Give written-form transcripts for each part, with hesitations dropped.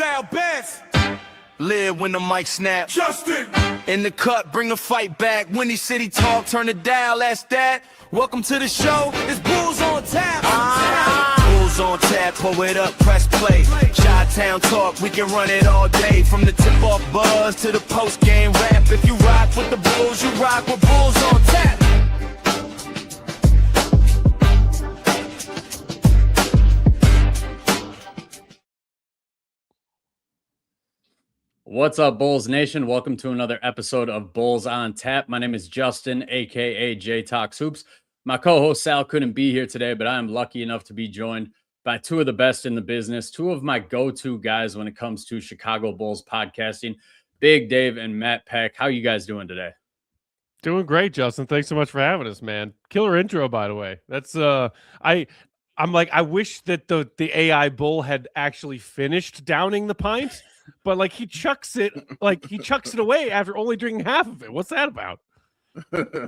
sound best. Live when the mic snap. Justin. In the cut, bring the fight back. Windy City talk, turn it down, that's that. Welcome to the show, it's Bulls on Tap. Bulls on Tap, pull it up, press play. Chi-Town talk, we can run it all day. From the tip-off buzz to the post-game rap. If you rock with the Bulls, you rock with Bulls on Tap. What's up, Bulls Nation? Welcome to another episode of Bulls on Tap. My name is Justin, a.k.a. J Talks Hoops. My co-host Sal couldn't be here today, but I am lucky enough to be joined by two of the best in the business, two of my go-to guys when it comes to Chicago Bulls podcasting, Big Dave and Matt Peck. How you guys doing today? Doing great, Justin. Thanks so much for having us, man. Killer intro, by the way. That's I'm like, I wish that the AI Bull had actually finished downing the pint, but like he chucks it away after only drinking half of it. What's that about?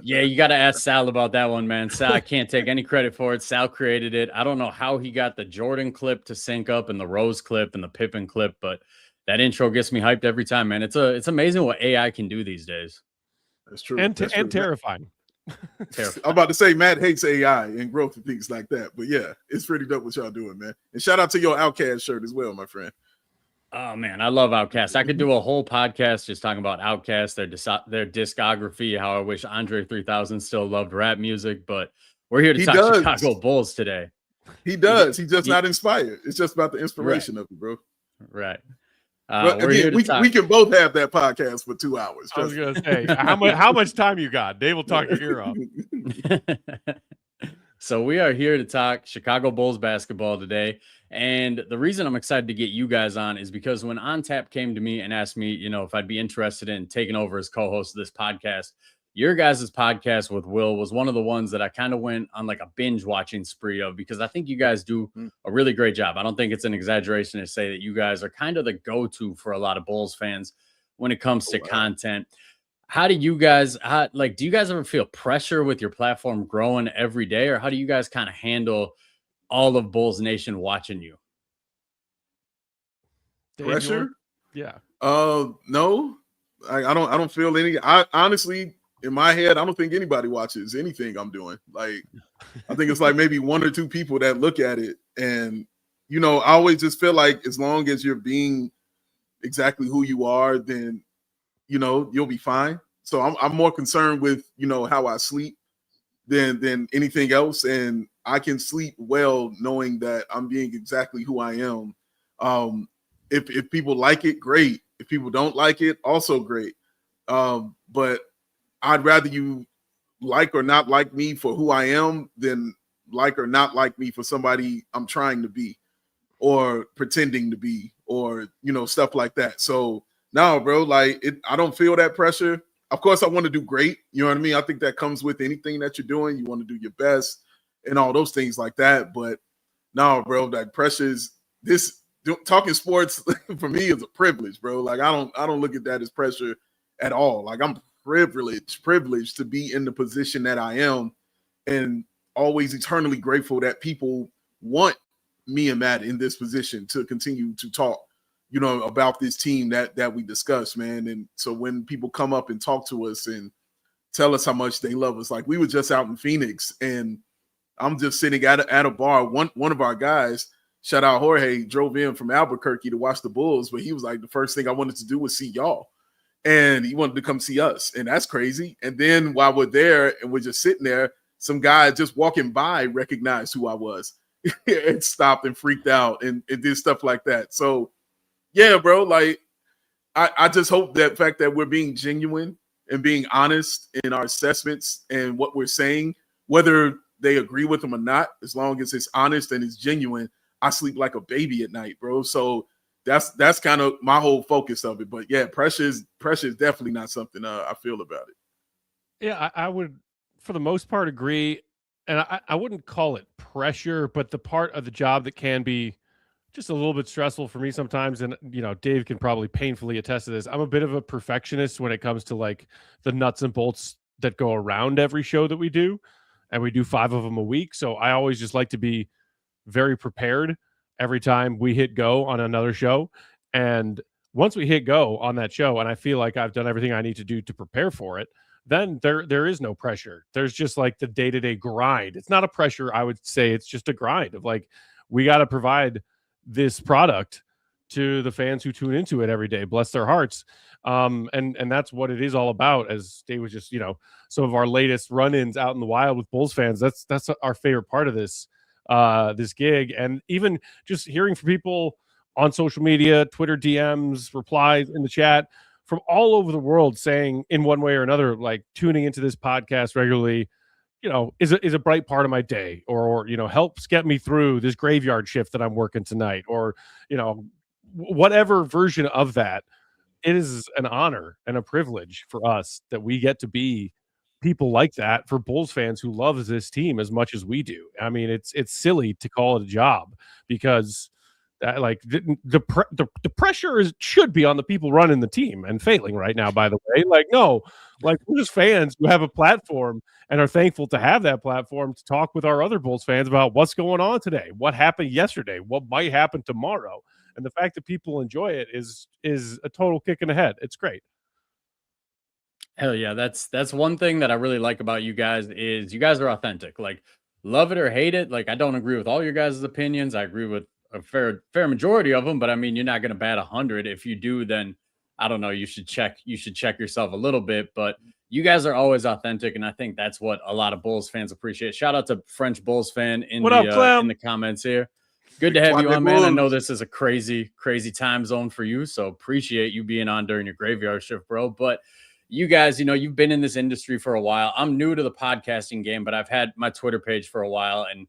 Yeah, you got to ask Sal about that one, man. Sal, I can't take any credit for it. Sal created it. I don't know how he got the Jordan clip to sync up and the Rose clip and the Pippen clip, but that intro gets me hyped every time, man. It's amazing what AI can do these days. That's true. And That's true. terrifying. I'm about to say Matt hates AI and growth and things like that, but yeah, it's pretty dope what y'all doing, man. And shout out to your Outcast shirt as well, my friend. Oh man, I love Outkast. I could do a whole podcast just talking about Outkast, their discography, how I wish Andre 3000 still loved rap music, but we're here to talk Chicago Bulls today. He does. He's just not inspired. It's just about the inspiration of it, bro. Right. We can both have that podcast for 2 hours. I was going to say, how much time you got? Dave will talk your ear off. So we are here to talk Chicago Bulls basketball today. And the reason I'm excited to get you guys on is because when OnTap came to me and asked me, if I'd be interested in taking over as co-host of this podcast, your guys' podcast with Will was one of the ones that I kind of went on like a binge watching spree of, because I think you guys do a really great job. I don't think it's an exaggeration to say that you guys are kind of the go-to for a lot of Bulls fans when it comes to content. How do you guys, do you guys ever feel pressure with your platform growing every day, or how do you guys kind of handle all of Bulls Nation watching you? Pressure? Yeah. No, I don't feel any. I honestly, in my head, I don't think anybody watches anything I'm doing. Like, I think it's like maybe one or two people that look at it, and I always just feel like as long as you're being exactly who you are, then you'll be fine. So I'm more concerned with how I sleep than anything else, and I can sleep well knowing that I'm being exactly who I am. If people like it, great. If people don't like it, also great. But I'd rather you like or not like me for who I am than like or not like me for somebody I'm trying to be or pretending to be or, stuff like that. So no, bro, I don't feel that pressure. Of course, I want to do great. You know what I mean? I think that comes with anything that you're doing. You want to do your best and all those things like that. But no, bro, that pressure is talking sports for me is a privilege, bro. Like I don't look at that as pressure at all. Like I'm privileged to be in the position that I am, and always eternally grateful that people want me and Matt in this position to continue to talk, about this team that we discuss, man. And so when people come up and talk to us and tell us how much they love us, like we were just out in Phoenix and I'm just sitting at a bar. One of our guys, shout out Jorge, drove in from Albuquerque to watch the Bulls, but he was like, the first thing I wanted to do was see y'all. And he wanted to come see us. And that's crazy. And then while we're there and we're just sitting there, some guy just walking by recognized who I was and stopped and freaked out and did stuff like that. So, yeah, bro, I just hope that fact that we're being genuine and being honest in our assessments and what we're saying, whether they agree with them or not, as long as it's honest and it's genuine, I sleep like a baby at night, bro. So that's kind of my whole focus of it. But yeah, pressure is definitely not something I feel about it. Yeah, I would, for the most part, agree. And I wouldn't call it pressure, but the part of the job that can be just a little bit stressful for me sometimes. And, Dave can probably painfully attest to this. I'm a bit of a perfectionist when it comes to like the nuts and bolts that go around every show that we do. And we do 5 of them a week. So I always just like to be very prepared every time we hit go on another show. And once we hit go on that show, and I feel like I've done everything I need to do to prepare for it, then there is no pressure. There's just like the day-to-day grind. It's not a pressure, I would say. It's just a grind of like, we got to provide this product to the fans who tune into it every day. Bless their hearts. And that's what it is all about. As Dave was just, some of our latest run-ins out in the wild with Bulls fans. That's our favorite part of this gig. And even just hearing from people on social media, Twitter DMs, replies in the chat from all over the world saying in one way or another, like tuning into this podcast regularly, is a bright part of my day, or helps get me through this graveyard shift that I'm working tonight, or whatever version of that. It is an honor and a privilege for us that we get to be people like that for Bulls fans who love this team as much as we do. I mean, it's silly to call it a job, because the pressure should be on the people running the team and failing right now, by the way. We're just fans who have a platform and are thankful to have that platform to talk with our other Bulls fans about what's going on today, what happened yesterday, what might happen tomorrow. And the fact that people enjoy it is a total kick in the head. It's great. Hell yeah. That's one thing that I really like about you guys is you guys are authentic. Like, love it or hate it. Like, I don't agree with all your guys' opinions. I agree with a fair majority of them, but I mean, you're not going to bat 100. If you do, then I don't know, you should check yourself a little bit, but you guys are always authentic. And I think that's what a lot of Bulls fans appreciate. Shout out to French Bulls fan in the comments here. Good to have you on, man. I know this is a crazy time zone for you, so appreciate you being on during your graveyard shift, bro. But you guys, you've been in this industry for a while. I'm new to the podcasting game, but I've had my Twitter page for a while, and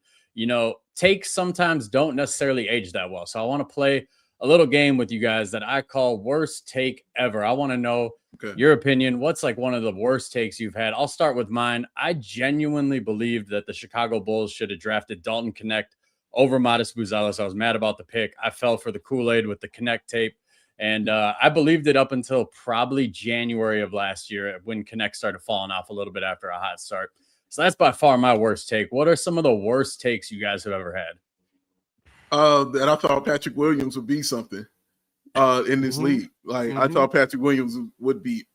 takes sometimes don't necessarily age that well. So I want to play a little game with you guys that I call worst take ever. I want to know your opinion. What's like one of the worst takes you've had? I'll start with mine. I genuinely believed that the Chicago Bulls should have drafted Dalton Connect over Matas Buzelis. I was mad about the pick. I fell for the Kool-Aid with the Connect tape. And I believed it up until probably January of last year when Connect started falling off a little bit after a hot start. So that's by far my worst take. What are some of the worst takes you guys have ever had? That I thought Patrick Williams would be something in this league. Like, I thought Patrick Williams would be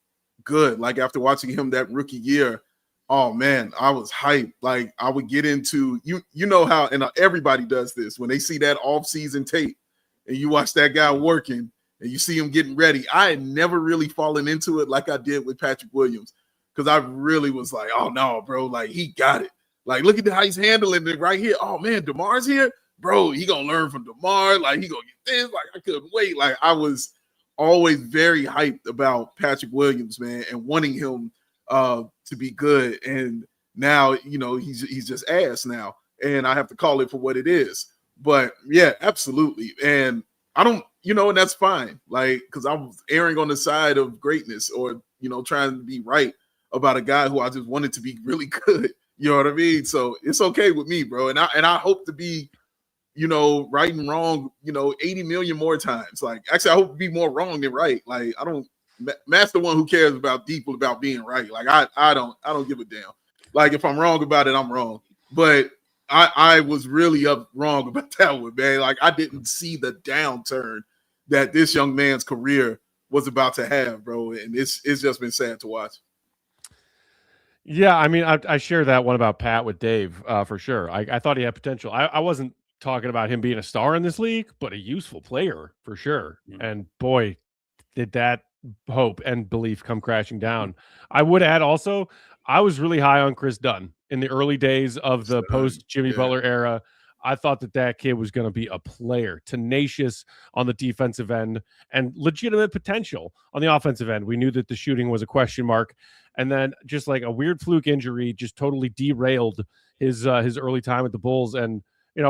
good. Like, after watching him that rookie year, oh man, I was hyped. Like, I would get into you know how, and everybody does this when they see that off-season tape and you watch that guy working and you see him getting ready. I had never really fallen into it like I did with Patrick Williams, because I really was like, oh no, bro, like he got it. Like, look at how he's handling it right here. Oh man, DeMar's here, bro. He gonna learn from DeMar. Like, he gonna get this. Like, I couldn't wait. Like, I was always very hyped about Patrick Williams, man, and wanting him to be good. And now, he's just ass now, and I have to call it for what it is. But yeah, absolutely. And I don't, and that's fine. Like, because I was erring on the side of greatness, or trying to be right about a guy who I just wanted to be really good. You know what I mean? So it's okay with me, bro. And I hope to be, right and wrong, 80 million more times. Like, actually, I hope to be more wrong than right. Like, Matt's the one who cares about being right. Like, I don't give a damn. Like, if I'm wrong about it, I'm wrong. But I was really wrong about that one, man. Like, I didn't see the downturn that this young man's career was about to have, bro. And it's just been sad to watch. Yeah, I mean, I share that one about Pat with Dave for sure. I thought he had potential. I wasn't talking about him being a star in this league, but a useful player for sure. Mm-hmm. And boy, did that hope and belief come crashing down. I would add also, I was really high on Chris Dunn in the early days of the post Jimmy Butler era. I thought that kid was going to be a player, tenacious on the defensive end and legitimate potential on the offensive end. We knew that the shooting was a question mark. And then just like a weird fluke injury just totally derailed his early time at the Bulls. And,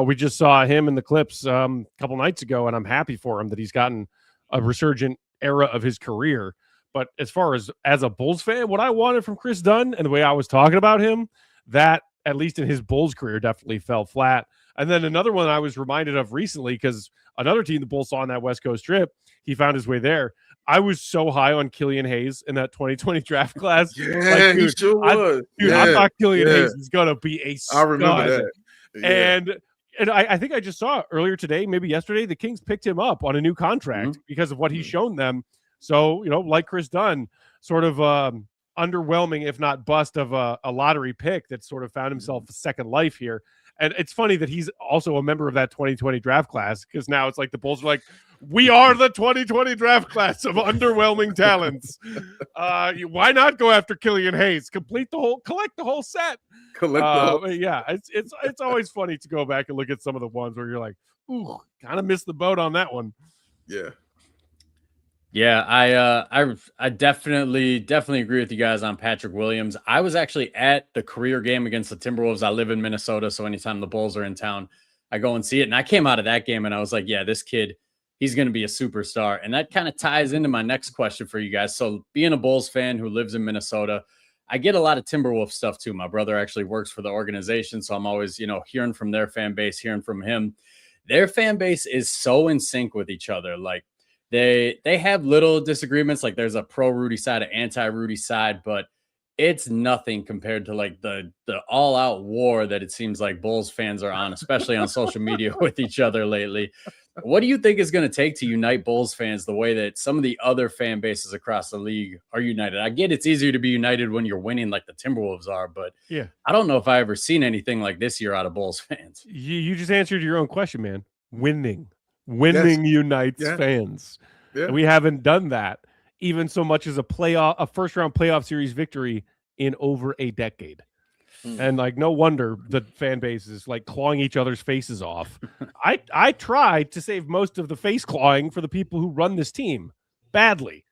we just saw him in the clips a couple nights ago, and I'm happy for him that he's gotten a resurgent era of his career. But as far as a Bulls fan, what I wanted from Chris Dunn and the way I was talking about him, that at least in his Bulls career definitely fell flat. And then another one I was reminded of recently, because another team the Bulls saw on that West Coast trip, he found his way there. I was so high on Killian Hayes in that 2020 draft class. Yeah, he sure was. I thought Killian Hayes was going to be a stud. I remember that. Yeah. And And I think I just saw earlier today, maybe yesterday, the Kings picked him up on a new contract because of what he's shown them. So, like Chris Dunn, sort of underwhelming, if not bust, of a lottery pick that sort of found himself a second life here. And it's funny that he's also a member of that 2020 draft class, because now it's like the Bulls are like, we are the 2020 draft class of underwhelming talents. Why not go after Killian Hayes? Collect the whole set. Yeah, it's always funny to go back and look at some of the ones where you're like, ooh, kind of missed the boat on that one. Yeah, I definitely agree with you guys on Patrick Williams. I was actually at the career game against the Timberwolves. I live in Minnesota, so anytime the Bulls are in town, I go and see it. And I came out of that game and I was like, yeah, this kid, he's going to be a superstar. And that kind of ties into my next question for you guys. So being a Bulls fan who lives in Minnesota, I get a lot of Timberwolves stuff too. My brother actually works for the organization, so I'm always, hearing from their fan base, hearing from him. Their fan base is so in sync with each other. Like they have little disagreements. Like there's a pro Rudy side, an anti Rudy side, but it's nothing compared to like the all out war that it seems like Bulls fans are on, especially on social media with each other lately. What do you think is going to take to unite Bulls fans the way that some of the other fan bases across the league are united? I get it's easier to be united when you're winning like the Timberwolves are, but yeah, I don't know if I ever seen anything like this year out of Bulls fans. You just answered your own question, man. Winning unites fans. Yeah. And we haven't done that even so much as a first round playoff series victory in over a decade. And like, no wonder the fan base is like clawing each other's faces off. I try to save most of the face clawing for the people who run this team badly.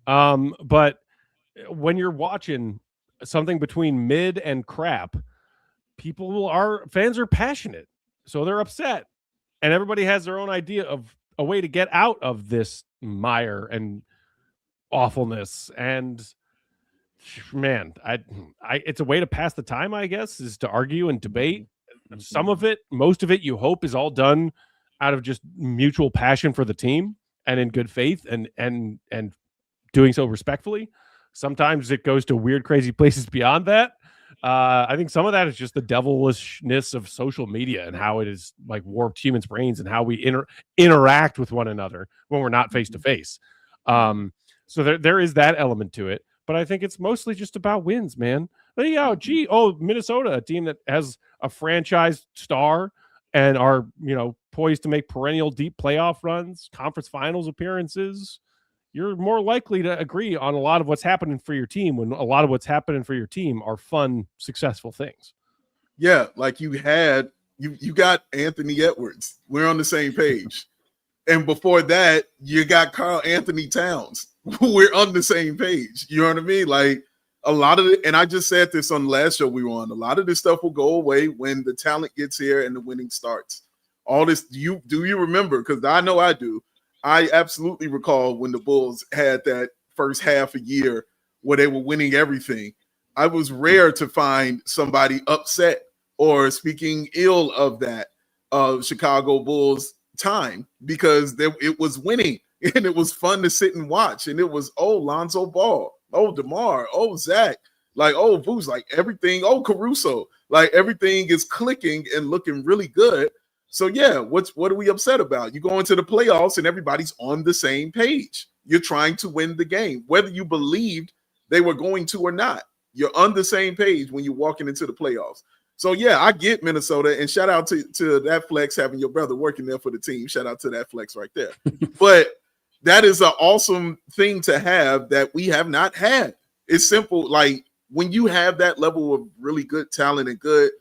But when you're watching something between mid and crap, fans are passionate. So they're upset. And everybody has their own idea of a way to get out of this mire and awfulness. And man, it's a way to pass the time, I guess, is to argue and debate. Most of it, you hope is all done out of just mutual passion for the team and in good faith and doing so respectfully. Sometimes it goes to weird, crazy places beyond that. I think some of that is just the devilishness of social media and how it is like warped humans' brains and how we interact with one another when we're not face to face. So there is that element to it. But I think it's mostly just about wins, man. Minnesota, a team that has a franchise star and are, poised to make perennial deep playoff runs, conference finals appearances. You're more likely to agree on a lot of what's happening for your team when a lot of what's happening for your team are fun, successful things. Yeah, like you got Anthony Edwards. We're on the same page. And before that, you got Karl Anthony Towns. We're on the same page. You know what I mean? Like a lot of it, and I just said this on the last show we were on, a lot of this stuff will go away when the talent gets here and the winning starts. All this, do you remember? Because I know I do. I absolutely recall when the Bulls had that first half a year where they were winning everything. I was rare to find somebody upset or speaking ill of that Chicago Bulls time because it was winning and it was fun to sit and watch. And it was, Lonzo Ball, DeMar, Zach, like, Vooch, like everything, Caruso, like everything is clicking and looking really good. So yeah, what are we upset about? You go into the playoffs and everybody's on the same page. You're trying to win the game, whether you believed they were going to or not. You're on the same page when you're walking into the playoffs. So yeah, I get Minnesota, and shout out to that flex, having your brother working there for the team. Shout out to that flex right there. But that is an awesome thing to have that we have not had. It's simple. Like when you have that level of really good talent and good,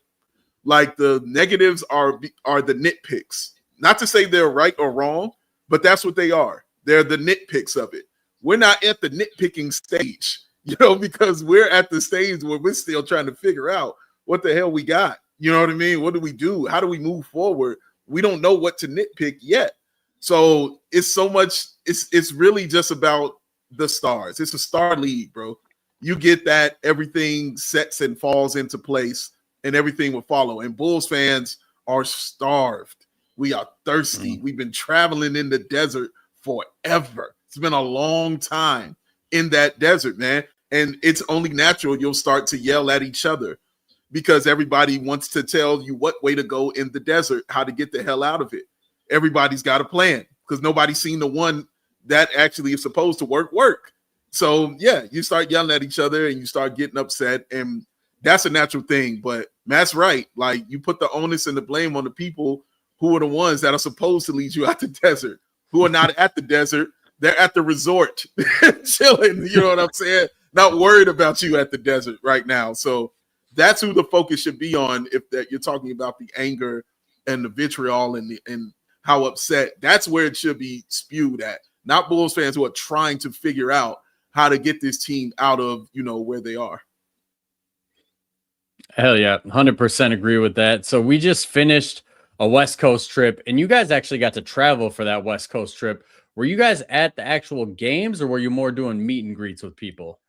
like the negatives are the nitpicks. Not to say they're right or wrong, but that's what they are. They're the nitpicks of it. We're not at the nitpicking stage, because we're at the stage where we're still trying to figure out what the hell we got. You know what I mean? What do we do? How do we move forward? We don't know what to nitpick yet. So it's so much, it's really just about the stars. It's a star league, bro. You get that, everything sets and falls into place and everything will follow. And Bulls fans are starved. We are thirsty. We've been traveling in the desert forever. It's been a long time in that desert, man. And it's only natural you'll start to yell at each other. because everybody wants to tell you what way to go in the desert, how to get the hell out of it. Everybody's got a plan because nobody's seen the one that actually is supposed to work. So yeah, you start yelling at each other and you start getting upset, and that's a natural thing. But Matt's right. Like, you put the onus and the blame on the people who are the ones that are supposed to lead you out the desert, who are not at the desert. They're at the resort chilling. You know what I'm saying? Not worried about you at the desert right now. So that's who the focus should be on. If that you're talking about the anger and the vitriol and how upset, that's where it should be spewed at. Not Bulls fans who are trying to figure out how to get this team out of, where they are. Hell yeah, 100% agree with that. So we just finished a West Coast trip, and you guys actually got to travel for that West Coast trip. Were you guys at the actual games, or were you more doing meet and greets with people?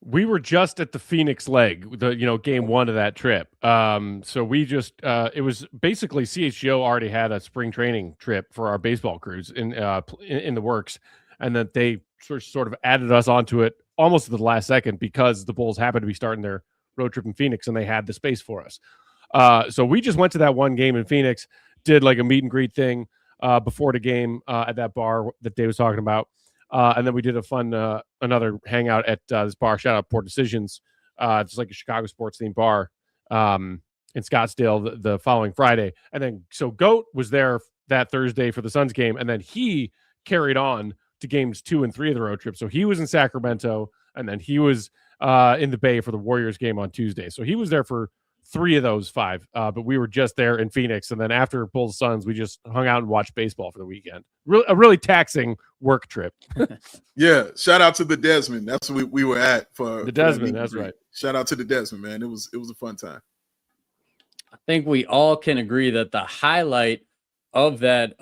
We were just at the Phoenix leg, game one of that trip. So we just, it was basically CHGO already had a spring training trip for our baseball crews in the works. And then they sort of added us onto it almost at the last second because the Bulls happened to be starting their road trip in Phoenix and they had the space for us. So we just went to that one game in Phoenix, did like a meet and greet thing before the game at that bar that Dave was talking about. And then we did a fun, another hangout at this bar, shout out Port Decisions. It's like a Chicago sports themed bar in Scottsdale the following Friday. And then, so Goat was there that Thursday for the Suns game. And then he carried on to games 2 and 3 of the road trip. So he was in Sacramento, and then he was in the Bay for the Warriors game on Tuesday. So he was there for 3 of those 5, but we were just there in Phoenix. And then after Bulls Suns, we just hung out and watched baseball for the weekend. A really taxing work trip. Yeah, shout out to the Desmond. That's what we were at for the Desmond. That's right. Shout out to the Desmond, man. It was a fun time. I think we all can agree that the highlight of that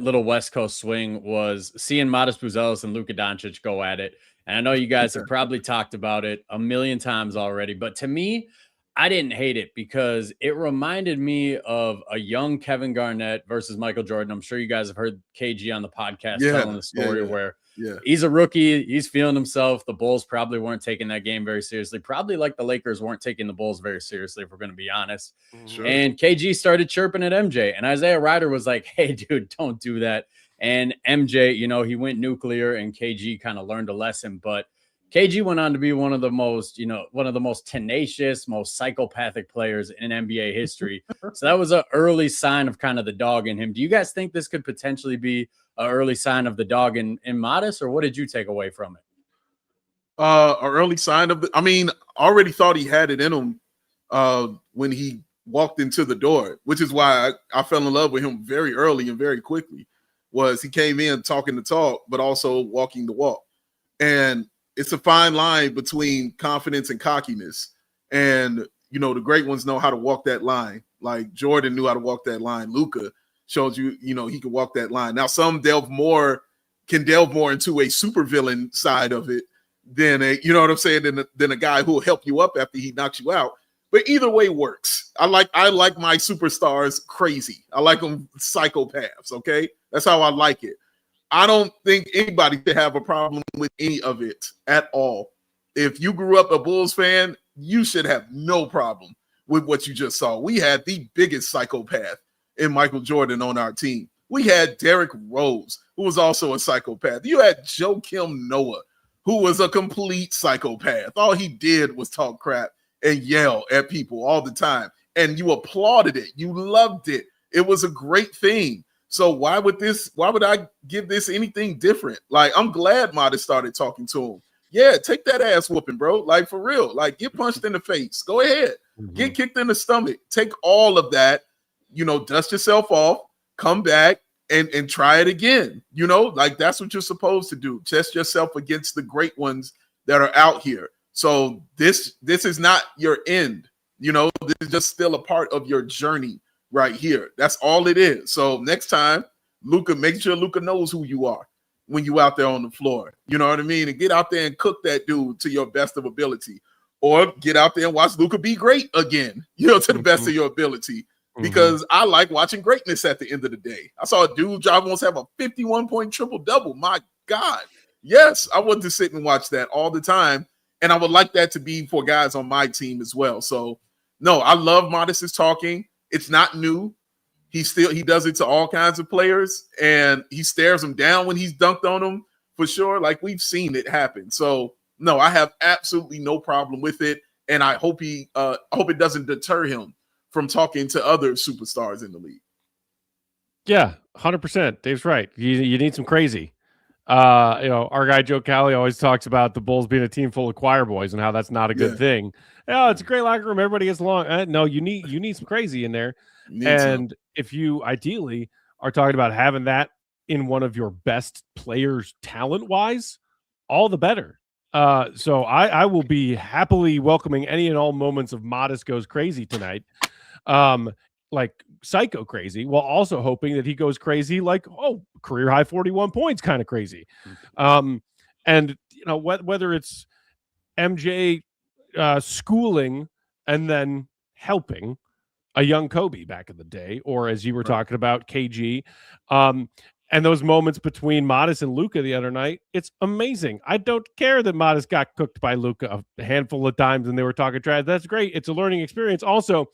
little West Coast swing was seeing Matas Buzelis and Luka Doncic go at it. And I know you guys have probably talked about it a million times already, but to me, I didn't hate it because it reminded me of a young Kevin Garnett versus Michael Jordan. I'm sure you guys have heard KG on the podcast telling the story where he's a rookie. He's feeling himself. The Bulls probably weren't taking that game very seriously. Probably like the Lakers weren't taking the Bulls very seriously, if we're going to be honest. Sure. And KG started chirping at MJ. And Isaiah Ryder was like, hey, dude, don't do that. And MJ, he went nuclear and KG kind of learned a lesson. But KG went on to be one of the most tenacious, most psychopathic players in NBA history. So that was an early sign of kind of the dog in him. Do you guys think this could potentially be an early sign of the dog in Matas, or what did you take away from it? An early sign of I already thought he had it in him when he walked into the door, which is why I fell in love with him very early and very quickly. Was he came in talking the talk, but also walking the walk. And it's a fine line between confidence and cockiness. And, the great ones know how to walk that line. Like Jordan knew how to walk that line. Luka showed you, he could walk that line. Now, some can delve more into a supervillain side of it than than a guy who will help you up after he knocks you out. But either way works. I like my superstars crazy. I like them psychopaths, okay? That's how I like it. I don't think anybody should have a problem with any of it at all. If you grew up a Bulls fan, you should have no problem with what you just saw. We had the biggest psychopath in Michael Jordan on our team. We had Derrick Rose, who was also a psychopath. You had Joakim Noah, who was a complete psychopath. All he did was talk crap and yell at people all the time. And you applauded it. You loved it. It was a great thing. So why would I give this anything different? Like, I'm glad Matas started talking to him. Yeah, take that ass whooping, bro. Like, for real. Like, get punched in the face. Go ahead. Get kicked in the stomach. Take all of that, dust yourself off, come back and try it again. Like, that's what you're supposed to do. Test yourself against the great ones that are out here. So this is not your end. This is just still a part of your journey right here. That's all it is. So next time, Luka, make sure Luka knows who you are when you out there on the floor. You know what I mean? And get out there and cook that dude to your best of ability. Or get out there and watch Luka be great again, to the best of your ability. Because I like watching greatness at the end of the day. I saw a dude almost have a 51-point triple-double. My God. Yes, I want to sit and watch that all the time. And I would like that to be for guys on my team as well. So no, I love Matas's talking. It's not new. He does it to all kinds of players, and he stares them down when he's dunked on them for sure. Like, we've seen it happen. So no, I have absolutely no problem with it, and I hope it doesn't deter him from talking to other superstars in the league. Yeah, 100%. Dave's right. You need some crazy. Our guy Joe Cali always talks about the Bulls being a team full of choir boys and how that's not a good thing. Oh, it's a great locker room. Everybody gets along. No, you need some crazy in there. And if you ideally are talking about having that in one of your best players talent-wise, all the better. So I will be happily welcoming any and all moments of Matas goes crazy tonight. Like psycho crazy, while also hoping that he goes crazy like, career high 41 points kind of crazy. And whether it's MJ schooling and then helping a young Kobe back in the day, or as you were talking about, KG, and those moments between Matas and Luka the other night, it's amazing. I don't care that Matas got cooked by Luka a handful of times and they were talking trash. That's great. It's a learning experience. Also,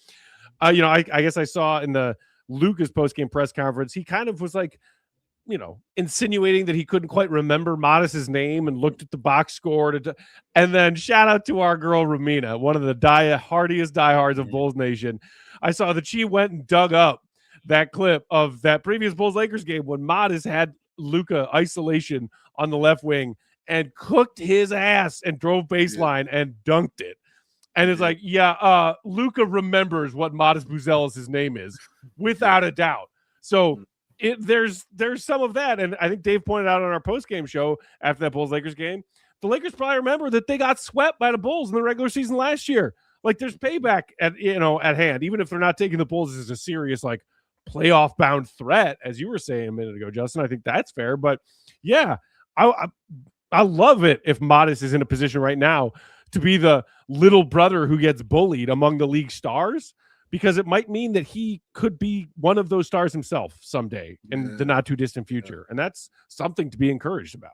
I guess I saw in the Luka's post-game press conference, he kind of was like, insinuating that he couldn't quite remember Matas's name and looked at the box score. And then shout out to our girl Ramina, one of the hardiest diehards of Bulls Nation. I saw that she went and dug up that clip of that previous Bulls-Lakers game when Matas had Luka isolation on the left wing and cooked his ass and drove baseline and dunked it. And it's like, Luka remembers what Matas Buzelis' name is, without a doubt. So there's some of that. And I think Dave pointed out on our post-game show after that Bulls-Lakers game, the Lakers probably remember that they got swept by the Bulls in the regular season last year. Like, there's payback at hand, even if they're not taking the Bulls as a serious, like, playoff-bound threat, as you were saying a minute ago, Justin. I think that's fair. But, yeah, I love it if Matas is in a position right now to be the little brother who gets bullied among the league stars, because it might mean that he could be one of those stars himself someday in the not too distant future. And that's something to be encouraged about.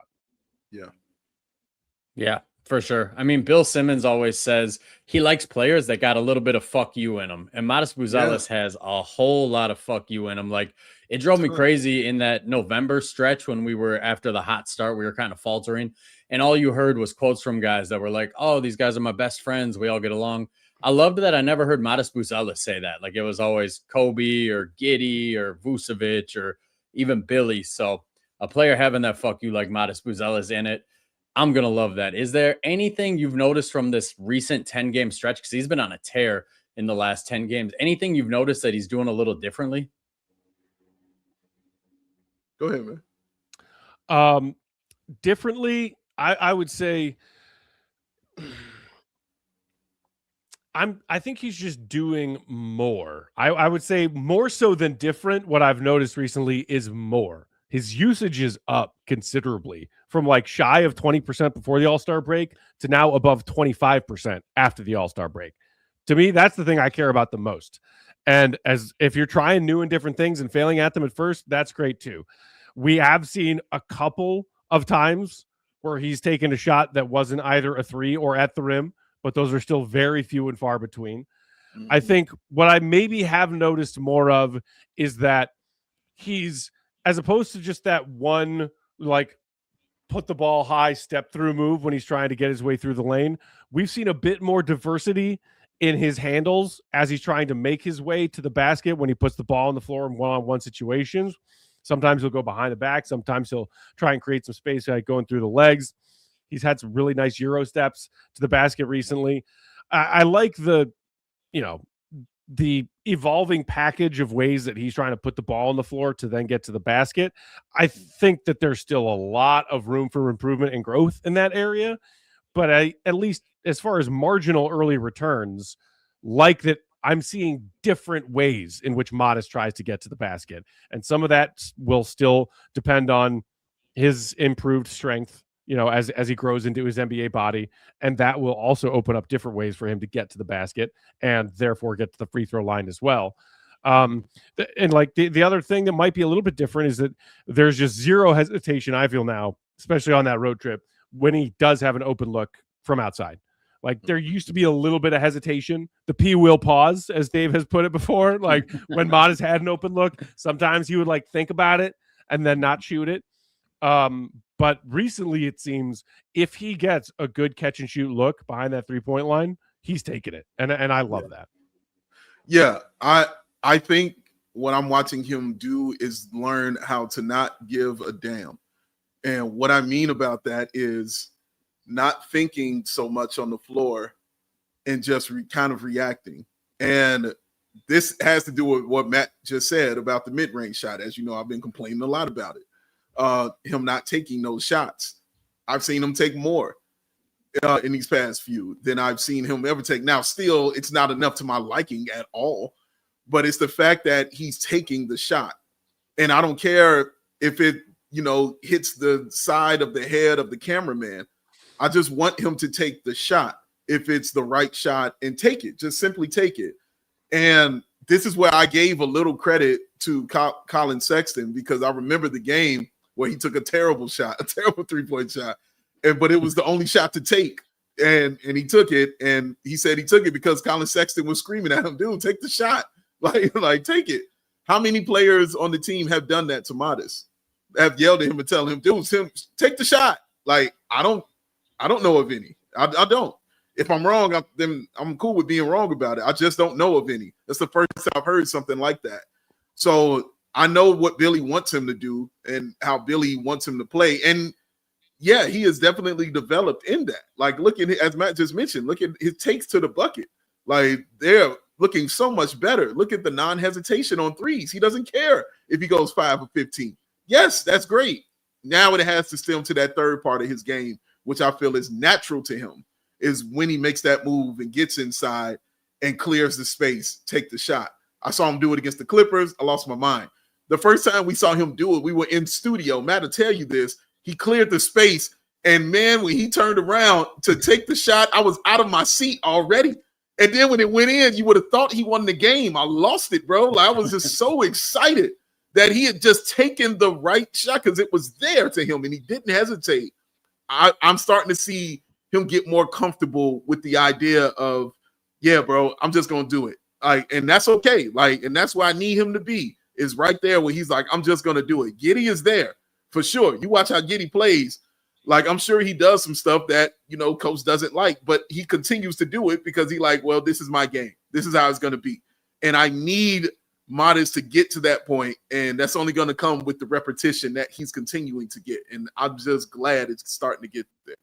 Yeah, for sure. I mean, Bill Simmons always says he likes players that got a little bit of fuck you in them. And Matas Buzelis has a whole lot of fuck you in him. Like, it drove me crazy in that November stretch when we were after the hot start, we were kind of faltering. And all you heard was quotes from guys that were like, oh, these guys are my best friends. We all get along. I loved that I never heard Matas Buzelis say that. Like, it was always Kobe or Giddey or Vucevic or even Billy. So a player having that fuck you like Matas Buzelis in it, I'm going to love that. Is there anything you've noticed from this recent 10-game stretch? Because he's been on a tear in the last 10 games. Anything you've noticed that he's doing a little differently? Go ahead, man. Differently, I would say I think he's just doing more. I would say more so than different. What I've noticed recently is more. His usage is up considerably from like shy of 20% before the All-Star break to now above 25% after the All-Star break. To me, that's the thing I care about the most. And as if you're trying new and different things and failing at them at first, that's great too. We have seen a couple of times where he's taken a shot that wasn't either a three or at the rim, but those are still very few and far between. I think what I maybe have noticed more of is that he's, as opposed to just that one, like, put the ball high, step through move when he's trying to get his way through the lane, we've seen a bit more diversity in his handles as he's trying to make his way to the basket when he puts the ball on the floor in one-on-one situations. Sometimes he'll go behind the back. Sometimes he'll try and create some space, like going through the legs. He's had some really nice Euro steps to the basket recently. I like the evolving package of ways that he's trying to put the ball on the floor to then get to the basket. I think that there's still a lot of room for improvement and growth in that area. But at least as far as marginal early returns, like that, I'm seeing different ways in which Matas tries to get to the basket. And some of that will still depend on his improved strength, as he grows into his NBA body. And that will also open up different ways for him to get to the basket and therefore get to the free throw line as well. And like the other thing that might be a little bit different is that there's just zero hesitation, I feel now, especially on that road trip, when he does have an open look from outside. Like there used to be a little bit of hesitation. The P will pause, as Dave has put it before. Like when Matas had an open look, sometimes he would like think about it and then not shoot it. But recently it seems if he gets a good catch and shoot look behind that 3-point line, he's taking it. And I love that. Yeah, I think what I'm watching him do is learn how to not give a damn. And what I mean about that is not thinking so much on the floor and just kind of reacting. And this has to do with what Matt just said about the mid-range shot. As you know, I've been complaining a lot about it. Him not taking those shots. I've seen him take more in these past few than I've seen him ever take. Now, still, it's not enough to my liking at all, but it's the fact that he's taking the shot. And I don't care if it, hits the side of the head of the cameraman. I just want him to take the shot if it's the right shot and take it. Just simply take it. And this is where I gave a little credit to Colin Sexton, because I remember the game where he took a terrible shot, a terrible 3-point shot. But it was the only shot to take. And he took it. And he said he took it because Colin Sexton was screaming at him, dude, take the shot. Like take it. How many players on the team have done that to Matas? Have yelled at him and tell him, dude, take the shot. Like, I don't know of any. I don't. If I'm wrong, then I'm cool with being wrong about it. I just don't know of any. That's the first time I've heard something like that. So I know what Billy wants him to do and how Billy wants him to play. And yeah, he is definitely developed in that. Like, look at, as Matt just mentioned, look at his takes to the bucket. Like, they're looking so much better. Look at the non-hesitation on threes. He doesn't care if he goes 5 or 15. Yes, that's great. Now it has to stem to that third part of his game, which I feel is natural to him, is when he makes that move and gets inside and clears the space, take the shot. I saw him do it against the Clippers. I lost my mind. The first time we saw him do it, we were in studio. Matt will tell you this. He cleared the space, and man, when he turned around to take the shot, I was out of my seat already. And then when it went in, you would have thought he won the game. I lost it, bro. Like, I was just so excited that he had just taken the right shot because it was there to him, and he didn't hesitate. I'm starting to see him get more comfortable with the idea of, yeah, bro, I'm just going to do it. Like, and that's okay. Like, and that's where I need him to be, is right there where he's like, I'm just going to do it. Giddey is there for sure. You watch how Giddey plays. Like, I'm sure he does some stuff that, coach doesn't like, but he continues to do it because he like, well, this is my game. This is how it's going to be. And I need Matas to get to that point, and that's only going to come with the repetition that he's continuing to get. And I'm just glad it's starting to get there.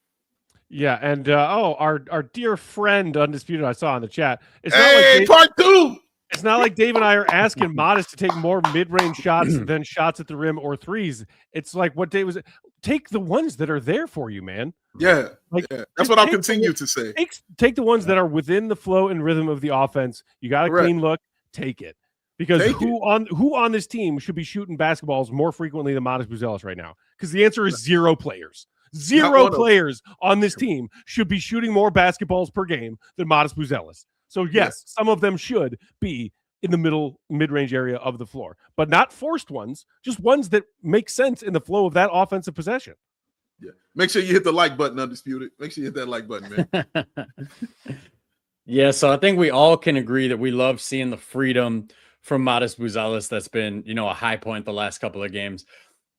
Yeah, and our dear friend Undisputed, I saw in the chat. It's not like part 2. It's not like Dave and I are asking Matas to take more mid-range shots than shots at the rim or threes. It's like what Dave was. Take the ones that are there for you, man. Yeah, that's what I'll continue to say. Take the ones that are within the flow and rhythm of the offense. You got a clean look, take it. Because who on this team should be shooting basketballs more frequently than Matas Buzelis right now? Because the answer is 0 players. 0 players on this team should be shooting more basketballs per game than Matas Buzelis. So yes, some of them should be in the mid-range area of the floor, but not forced ones, just ones that make sense in the flow of that offensive possession. Yeah. Make sure you hit the like button, Undisputed. Make sure you hit that like button, man. Yeah, so I think we all can agree that we love seeing the freedom from Matas Buzelis. That's been, a high point the last couple of games.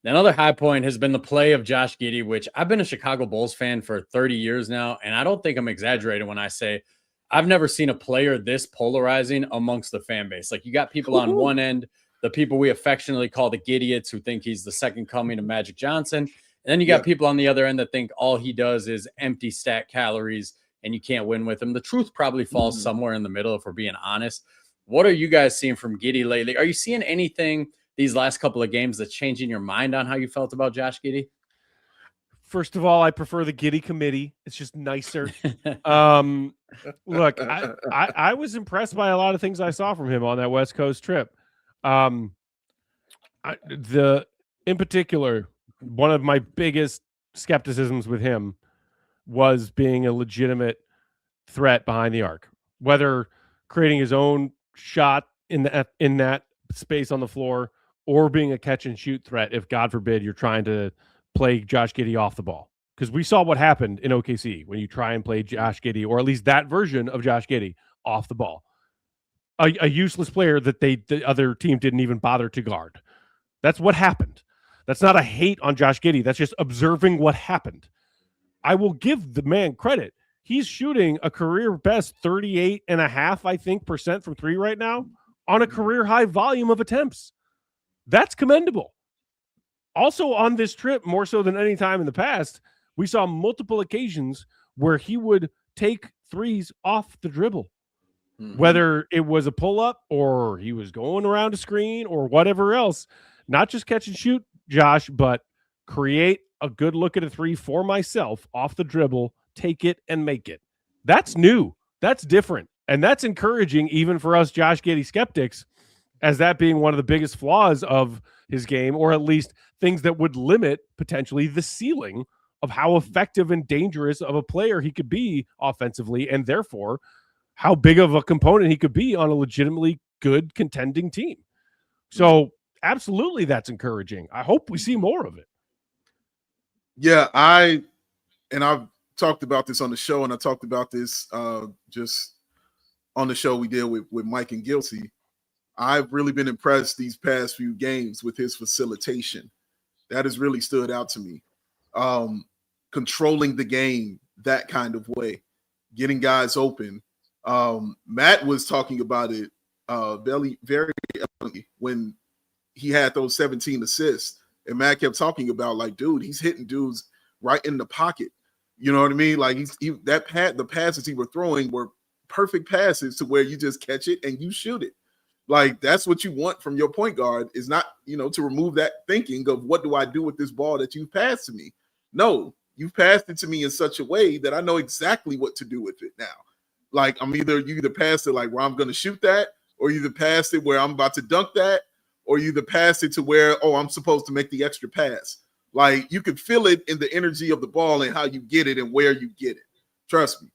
Another high point has been the play of Josh Giddey, which I've been a Chicago Bulls fan for 30 years now, and I don't think I'm exaggerating when I say I've never seen a player this polarizing amongst the fan base. Like, you got people on one end, the people we affectionately call the Giddeyits, who think he's the second coming of Magic Johnson. And then you got people on the other end that think all he does is empty stat calories and you can't win with him. The truth probably falls somewhere in the middle, if we're being honest. What are you guys seeing from Giddey lately? Are you seeing anything these last couple of games that's changing your mind on how you felt about Josh Giddey? First of all, I prefer the Giddey committee. It's just nicer. Look, I was impressed by a lot of things I saw from him on that West Coast trip. In particular, one of my biggest skepticisms with him was being a legitimate threat behind the arc, whether creating his own shot in that space on the floor or being a catch and shoot threat. If God forbid you're trying to play Josh Giddey off the ball. because we saw what happened in OKC when you try and play Josh Giddey, or at least that version of Josh Giddey, off the ball. A useless player that the other team didn't even bother to guard. That's what happened. That's not a hate on Josh Giddey. That's just observing what happened. I will give the man credit. He's shooting a career best 38.5%, I think, from three right now on a career high volume of attempts. That's commendable. Also on this trip, more so than any time in the past, we saw multiple occasions where he would take threes off the dribble. Whether it was a pull-up or he was going around a screen or whatever else, not just catch and shoot, Josh, but create a good look at a three for myself off the dribble, take it and make it. That's new. That's different. And that's encouraging even for us Josh Giddey skeptics, as that being one of the biggest flaws of his game, or at least things that would limit potentially the ceiling of how effective and dangerous of a player he could be offensively, and therefore how big of a component he could be on a legitimately good contending team. So absolutely that's encouraging. I hope we see more of it. Yeah, I've talked about this on the show, and I talked about this just on the show we did with Mike and Gilsey. I've really been impressed these past few games with his facilitation. That has really stood out to me. Controlling the game that kind of way, getting guys open. Matt was talking about it very early when he had those 17 assists, and Matt kept talking about, like, dude, he's hitting dudes right in the pocket. You know what I mean? Like the passes he were throwing were perfect passes to where you just catch it and you shoot it. Like, that's what you want from your point guard, is not, to remove that thinking of what do I do with this ball that you've passed to me? No, you've passed it to me in such a way that I know exactly what to do with it now. Like, you either pass it like where I'm going to shoot that, or you either pass it where I'm about to dunk that, or you either pass it to where, I'm supposed to make the extra pass. Like, you can feel it in the energy of the ball and how you get it and where you get it. Trust me.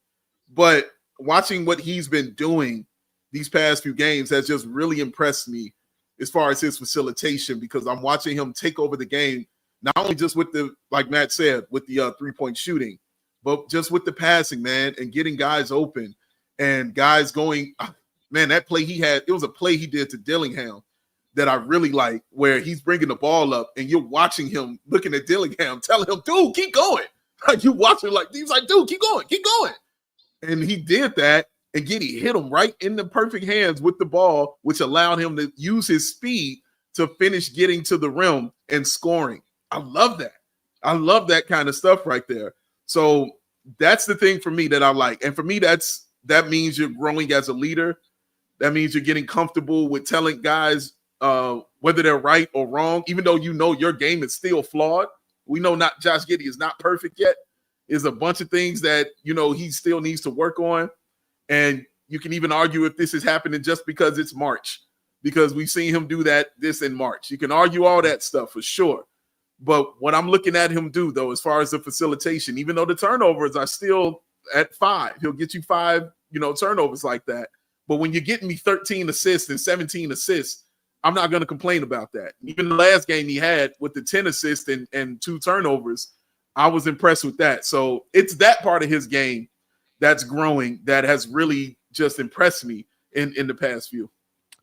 But watching what he's been doing these past few games has just really impressed me as far as his facilitation, because I'm watching him take over the game, not only just with the, like Matt said, with the three-point shooting, but just with the passing, man, and getting guys open and guys going, man, that play he had, it was a play he did to Dillingham that I really like, where he's bringing the ball up and you're watching him looking at Dillingham, telling him, dude, keep going. Like, you watching, like, he's like, dude, keep going. And he did that, and Giddey hit him right in the perfect hands with the ball, which allowed him to use his speed to finish getting to the rim and scoring. I love that. I love that kind of stuff right there. So that's the thing for me that I like. And for me, that means you're growing as a leader. That means you're getting comfortable with telling guys whether they're right or wrong, even though your game is still flawed. We know not Josh Giddey is not perfect yet. There's a bunch of things that, he still needs to work on. And you can even argue if this is happening just because it's March, because we've seen him do this in March. You can argue all that stuff for sure. But what I'm looking at him do, though, as far as the facilitation, even though the turnovers are still at 5, he'll get you 5, turnovers like that. But when you're getting me 13 assists and 17 assists, I'm not going to complain about that. Even the last game he had with the 10 assists and 2 turnovers, I was impressed with that. So it's that part of his game that's growing that has really just impressed me in the past few.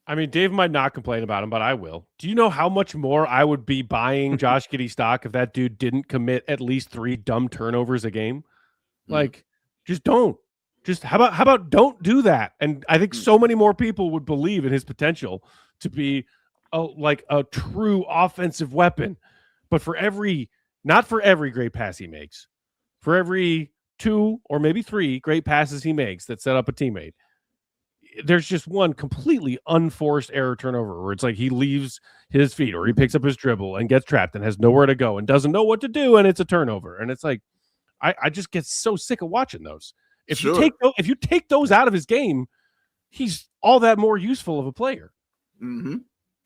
I mean, Dave might not complain about him, but I will. Do you know how much more I would be buying Josh Giddey stock if that dude didn't commit at least 3 dumb turnovers a game? Like, just don't. Just how about don't do that? And I think so many more people would believe in his potential to be a true offensive weapon. But not for every great pass he makes, for every 2 or maybe 3 great passes he makes that set up a teammate, there's just one completely unforced error turnover where it's like he leaves his feet or he picks up his dribble and gets trapped and has nowhere to go and doesn't know what to do, and it's a turnover. And it's like, I just get so sick of watching those. If you take those out of his game, he's all that more useful of a player. Mm-hmm.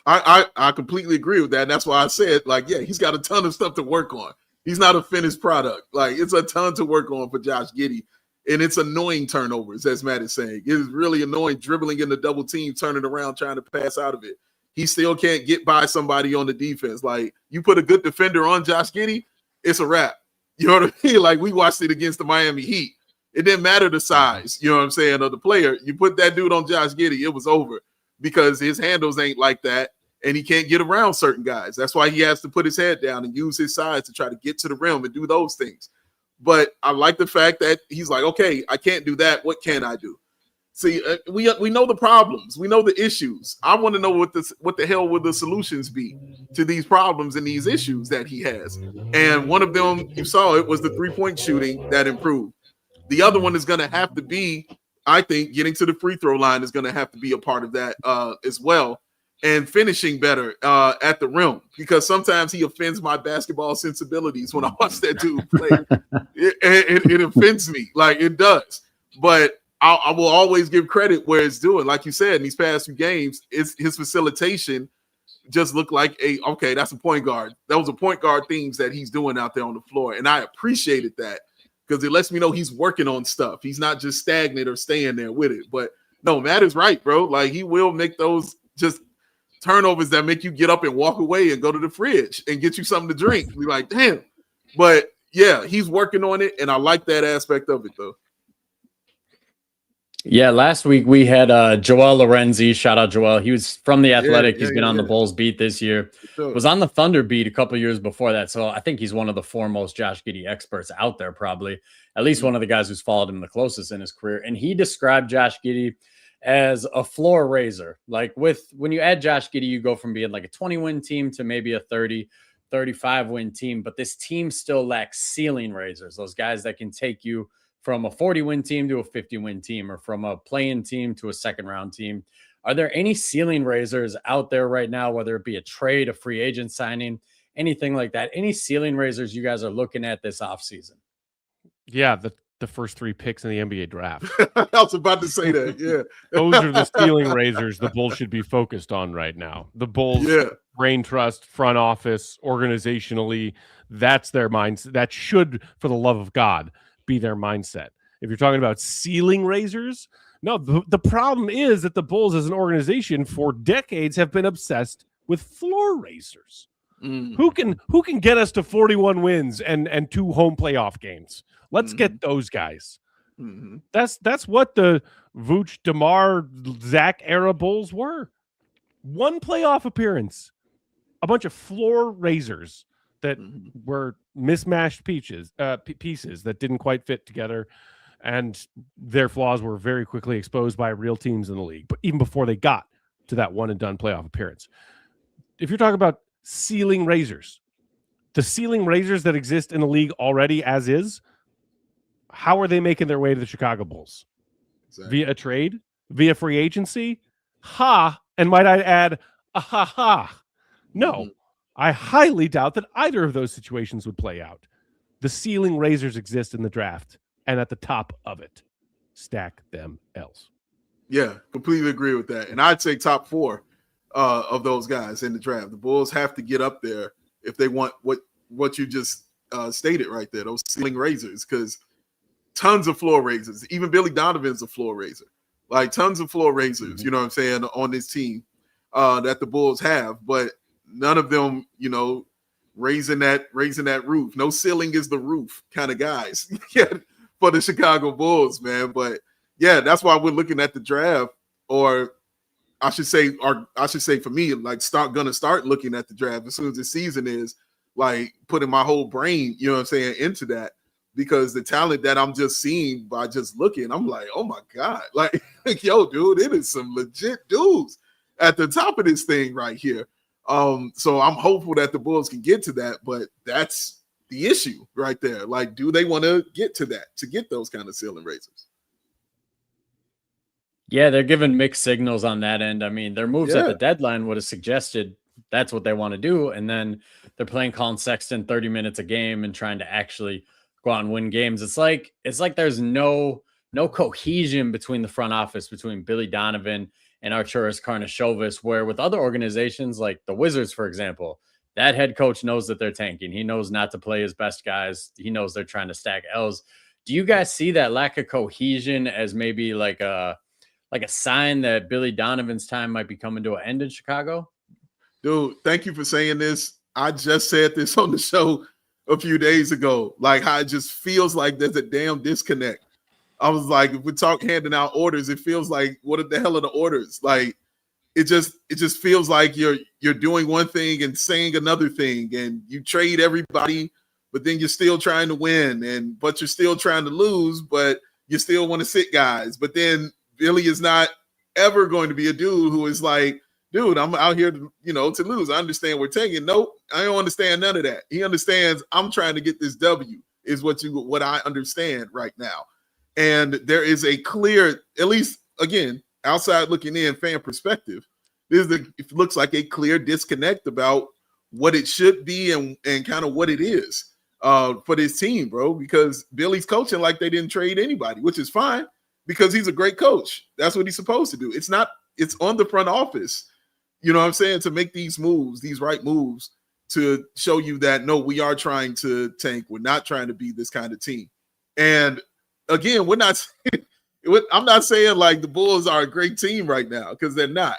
I completely agree with that. And that's why I said, like, yeah, he's got a ton of stuff to work on. He's not a finished product. Like, it's a ton to work on for Josh Giddey. And it's annoying turnovers, as Matt is saying. It is really annoying dribbling in the double team, turning around, trying to pass out of it. He still can't get by somebody on the defense. Like, you put a good defender on Josh Giddey, it's a wrap. You know what I mean? Like, we watched it against the Miami Heat. It didn't matter the size, you know what I'm saying, of the player. You put that dude on Josh Giddey, it was over because his handles ain't like that, and he can't get around certain guys. That's why he has to put his head down and use his size to try to get to the rim and do those things. But I like the fact that he's like, okay, I can't do that. What can I do? See, we know the problems. We know the issues. I want to know what the hell would the solutions be to these problems and these issues that he has. And one of them, you saw it, was the three-point shooting that improved. The other one is going to have to be, I think, getting to the free throw line is going to have to be a part of that as well, and finishing better at the rim, because sometimes he offends my basketball sensibilities when I watch that dude play. It offends me, like it does. But I will always give credit where it's due. Like you said, in these past few games, his facilitation just looked like okay, that's a point guard. That was a point guard things that he's doing out there on the floor, and I appreciated that, because it lets me know he's working on stuff. He's not just stagnant or staying there with it. But no, Matt is right, bro. Like, he will make those just turnovers that make you get up and walk away and go to the fridge and get you something to drink. Be like, damn. But yeah, he's working on it, and I like that aspect of it, though. Yeah, last week we had Joel Lorenzi. Shout out Joel. He was from The Athletic. He's been on the Bulls beat this year. Sure. Was on the Thunder beat a couple years before that. So I think he's one of the foremost Josh Giddey experts out there, probably. At least one of the guys who's followed him the closest in his career. And he described Josh Giddey as a floor raiser. Like, when you add Josh Giddey, you go from being like a 20-win team to maybe a 30, 35-win team. But this team still lacks ceiling raisers, those guys that can take you from a 40-win team to a 50-win team, or from a play-in team to a second-round team. Are there any ceiling raisers out there right now, whether it be a trade, a free agent signing, anything like that? Any ceiling raisers you guys are looking at this offseason? Yeah, the first 3 picks in the NBA draft. I was about to say that, yeah. Those are the ceiling raisers the Bulls should be focused on right now. The Bulls, brain trust, front office, organizationally, that's their mindset. That should, for the love of God, be their mindset. If you're talking about ceiling raisers, no, the problem is that the Bulls as an organization for decades have been obsessed with floor raisers. Who can get us to 41 wins and 2 home playoff games? Let's get those guys. That's what the Vooch, DeMar, Zach era Bulls were. 1 playoff appearance, a bunch of floor raisers that were mismatched pieces that didn't quite fit together, and their flaws were very quickly exposed by real teams in the league, but even before they got to that one and done playoff appearance. If you're talking about ceiling raisers, the ceiling raisers that exist in the league already as is, how are they making their way to the Chicago Bulls? Exactly. Via a trade? Via free agency? And might I add, No. I highly doubt that either of those situations would play out. The ceiling raisers exist in the draft, and at the top of it, stack them else. Yeah, completely agree with that. And I'd say top 4 of those guys in the draft. The Bulls have to get up there if they want what you just stated right there, those ceiling raisers, because tons of floor raisers. Even Billy Donovan's a floor raiser. Like, tons of floor raisers, you know what I'm saying, on this team that the Bulls have. But none of them, raising that roof. No ceiling is the roof kind of guys for the Chicago Bulls, man. But yeah, that's why we're looking at the draft, or I should say for me, like, gonna start looking at the draft as soon as the season is, like, putting my whole brain, into that, because the talent that I'm just seeing by just looking, I'm like, oh my God, like, yo, dude, it is some legit dudes at the top of this thing right here. So I'm hopeful that the Bulls can get to that, but that's the issue right there. Like, do they want to get to that, to get those kind of ceiling raisers? Yeah, they're giving mixed signals on that end. I mean, their moves at the deadline would have suggested that's what they want to do. And then they're playing Colin Sexton 30 minutes a game and trying to actually go out and win games. It's like there's no cohesion between the front office, between Billy Donovan and Arturas Karnisovas, where with other organizations like the Wizards, for example, that head coach knows that they're tanking. He knows not to play his best guys. He knows they're trying to stack L's. Do you guys see that lack of cohesion as maybe like a sign that Billy Donovan's time might be coming to an end in Chicago? Dude, thank you for saying this. I just said this on the show a few days ago, like how it just feels like there's a damn disconnect. I was like, if we talk handing out orders, it feels like, what the hell are the orders? Like, it just feels like you're doing one thing and saying another thing, and you trade everybody, but then you're still trying to win, but you're still trying to lose, but you still want to sit guys. But then Billy is not ever going to be a dude who is like, dude, I'm out here to lose. I understand we're taking. Nope, I don't understand none of that. He understands I'm trying to get this W is what I understand right now. And there is a clear, at least again, outside looking in, fan perspective, it looks like a clear disconnect about what it should be and kind of what it is for this team, bro, because Billy's coaching like they didn't trade anybody, which is fine because he's a great coach. That's what he's supposed to do. It's on the front office, you know what I'm saying, to make these moves, these right moves to show you that, no, we are trying to tank. We're not trying to be this kind of team. And again, I'm not saying like the Bulls are a great team right now because they're not,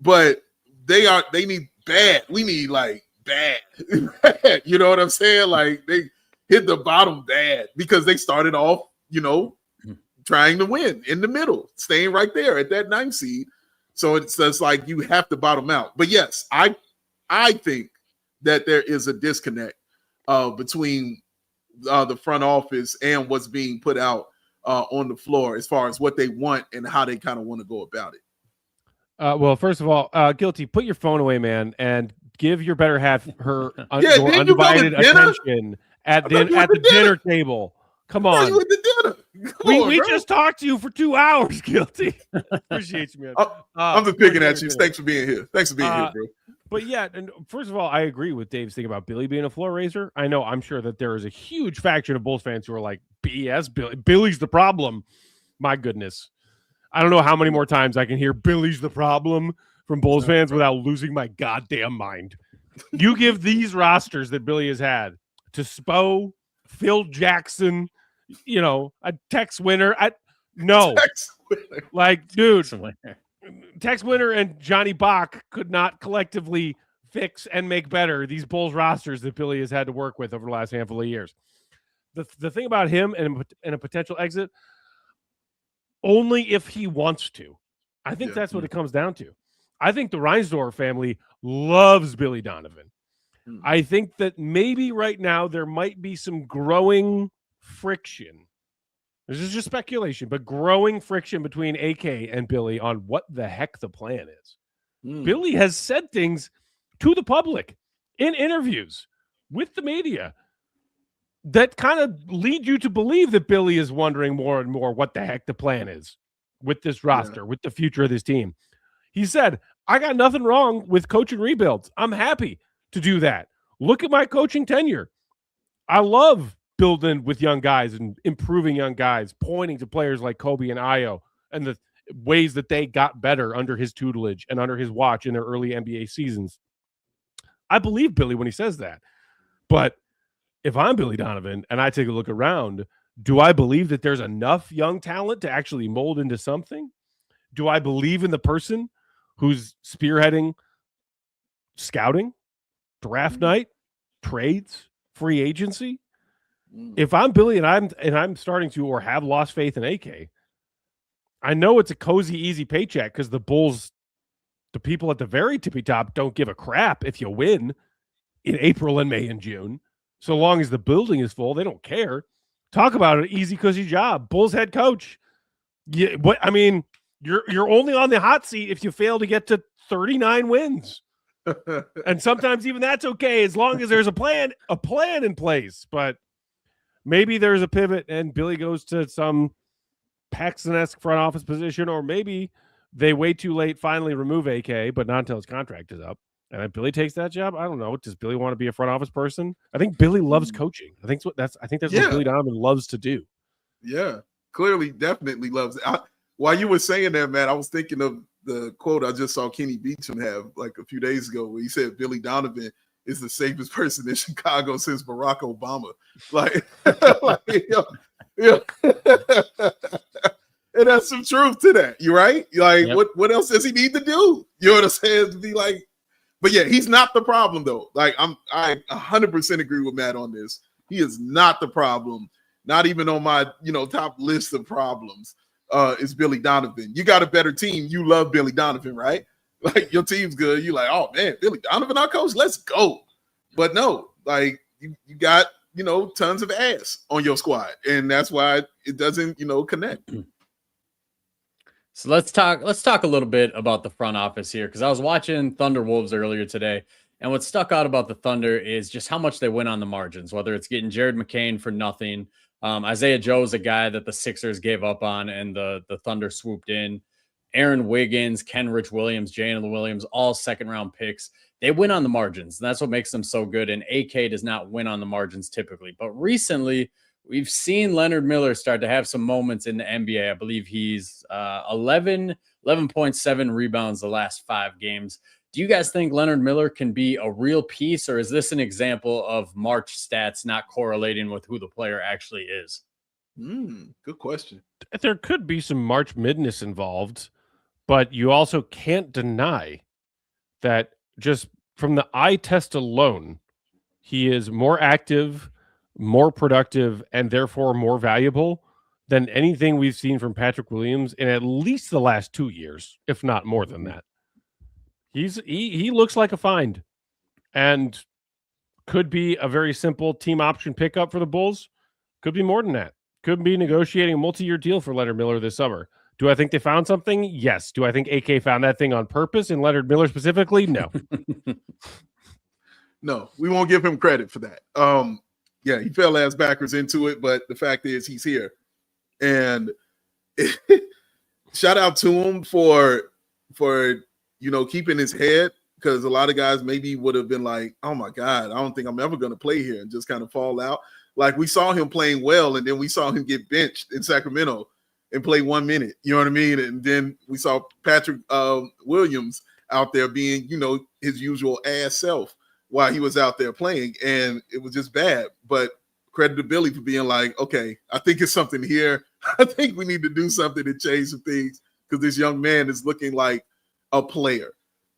but they need bad. We need like bad. You know what I'm saying? Like they hit the bottom bad because they started off, trying to win in the middle, staying right there at that 9th seed. So it's like you have to bottom out. But yes, I think that there is a disconnect between the front office and what's being put out on the floor as far as what they want and how they kind of want to go about it. Well, first of all, Guilty, put your phone away, man, and give your better half her your undivided attention at the dinner table. Come on. You went to dinner. We just talked to you for 2 hours, Guilty. Appreciate you, man. I'm just picking at you. Thanks for being here. Thanks for being here, bro. But yeah, and first of all, I agree with Dave's thing about Billy being a floor raiser. I'm sure that there is a huge faction of Bulls fans who are like, BS, Billy's the problem. My goodness. I don't know how many more times I can hear Billy's the problem from Bulls fans without losing my goddamn mind. You give these rosters that Billy has had to Spo, Phil Jackson, a Tex Winter. No. Like, dude, Tex Winter and Johnny Bach could not collectively fix and make better these Bulls rosters that Billy has had to work with over the last handful of years. The thing about him and a potential exit, only if he wants to. I think that's what it comes down to. I think the Reinsdorf family loves Billy Donovan. I think that maybe right now there might be some growing friction. This is just speculation, but growing friction between AK and Billy on what the heck the plan is. Billy has said things to the public in interviews with the media that kind of lead you to believe that Billy is wondering more and more what the heck the plan is with this roster, with the future of this team. He said, I got nothing wrong with coaching rebuilds. I'm happy to do that. Look at my coaching tenure. I love building with young guys and improving young guys, pointing to players like Kobe and Ayo and the ways that they got better under his tutelage and under his watch in their early NBA seasons. I believe Billy when he says that. But if I'm Billy Donovan and I take a look around, do I believe that there's enough young talent to actually mold into something? Do I believe in the person who's spearheading scouting, draft night, trades, free agency? If I'm Billy and I'm starting to or have lost faith in AK, I know it's a cozy, easy paycheck because the Bulls, the people at the very tippy top, don't give a crap if you win in April and May and June. So long as the building is full, they don't care. Talk about an easy, cozy job. Bulls head coach. You're only on the hot seat if you fail to get to 39 wins. And sometimes even that's okay as long as there's a plan in place. But maybe there's a pivot and Billy goes to some Paxton-esque front office position, or maybe they wait too late, finally remove AK, but not until his contract is up. And if Billy takes that job, I don't know. Does Billy want to be a front office person? I think Billy loves coaching. I think that's what Billy Donovan loves to do. Yeah, clearly, definitely loves it. While you were saying that, man, I was thinking of the quote I just saw Kenny Beecham have like a few days ago where he said Billy Donovan is the safest person in Chicago since Barack Obama. And that's some truth to that. You right? Like, what else does he need to do? You know what I'm saying? To be like But yeah, he's not the problem though. Like I 100% agree with Matt on this. He is not the problem. Not even on my top list of problems. Is Billy Donovan. You got a better team. You love Billy Donovan, right? Like your team's good. You like, oh man, Billy Donovan, our coach. Let's go. But no, like you got tons of ass on your squad, and that's why it doesn't connect. So let's talk a little bit about the front office here, because I was watching Thunder Wolves earlier today, and what stuck out about the Thunder is just how much they win on the margins, whether it's getting Jared McCain for nothing. Isaiah Joe is a guy that the Sixers gave up on, and the Thunder swooped in. Aaron Wiggins, Kenrich Williams, Jalen Williams, all second-round picks. They win on the margins, and that's what makes them so good, and AK does not win on the margins typically. But recently, we've seen Leonard Miller start to have some moments in the NBA. I believe he's 11.7 rebounds the last 5 games. Do you guys think Leonard Miller can be a real piece, or is this an example of March stats not correlating with who the player actually is? Good question. There could be some March midness involved, but you also can't deny that just from the eye test alone, he is more active, more productive, and therefore more valuable than anything we've seen from Patrick Williams in at least the last 2 years, if not more than that. He looks like a find and could be a very simple team option pickup for the Bulls. Could be more than that. Could be negotiating a multi-year deal for Leonard Miller this summer. Do I think they found something? Yes. Do I think AK found that thing on purpose and Leonard Miller specifically? No. No, we won't give him credit for that. Yeah, he fell ass backwards into it, but the fact is he's here. And shout out to him for keeping his head, because a lot of guys maybe would have been like, oh my God, I don't think I'm ever going to play here, and just kind of fall out. Like we saw him playing well, and then we saw him get benched in Sacramento and play 1 minute. You know what I mean? And then we saw Patrick Williams out there being, his usual ass self while he was out there playing, and it was just bad. But credit to Billy for being like, okay, I think it's something here. I think we need to do something to change some things, because this young man is looking like a player.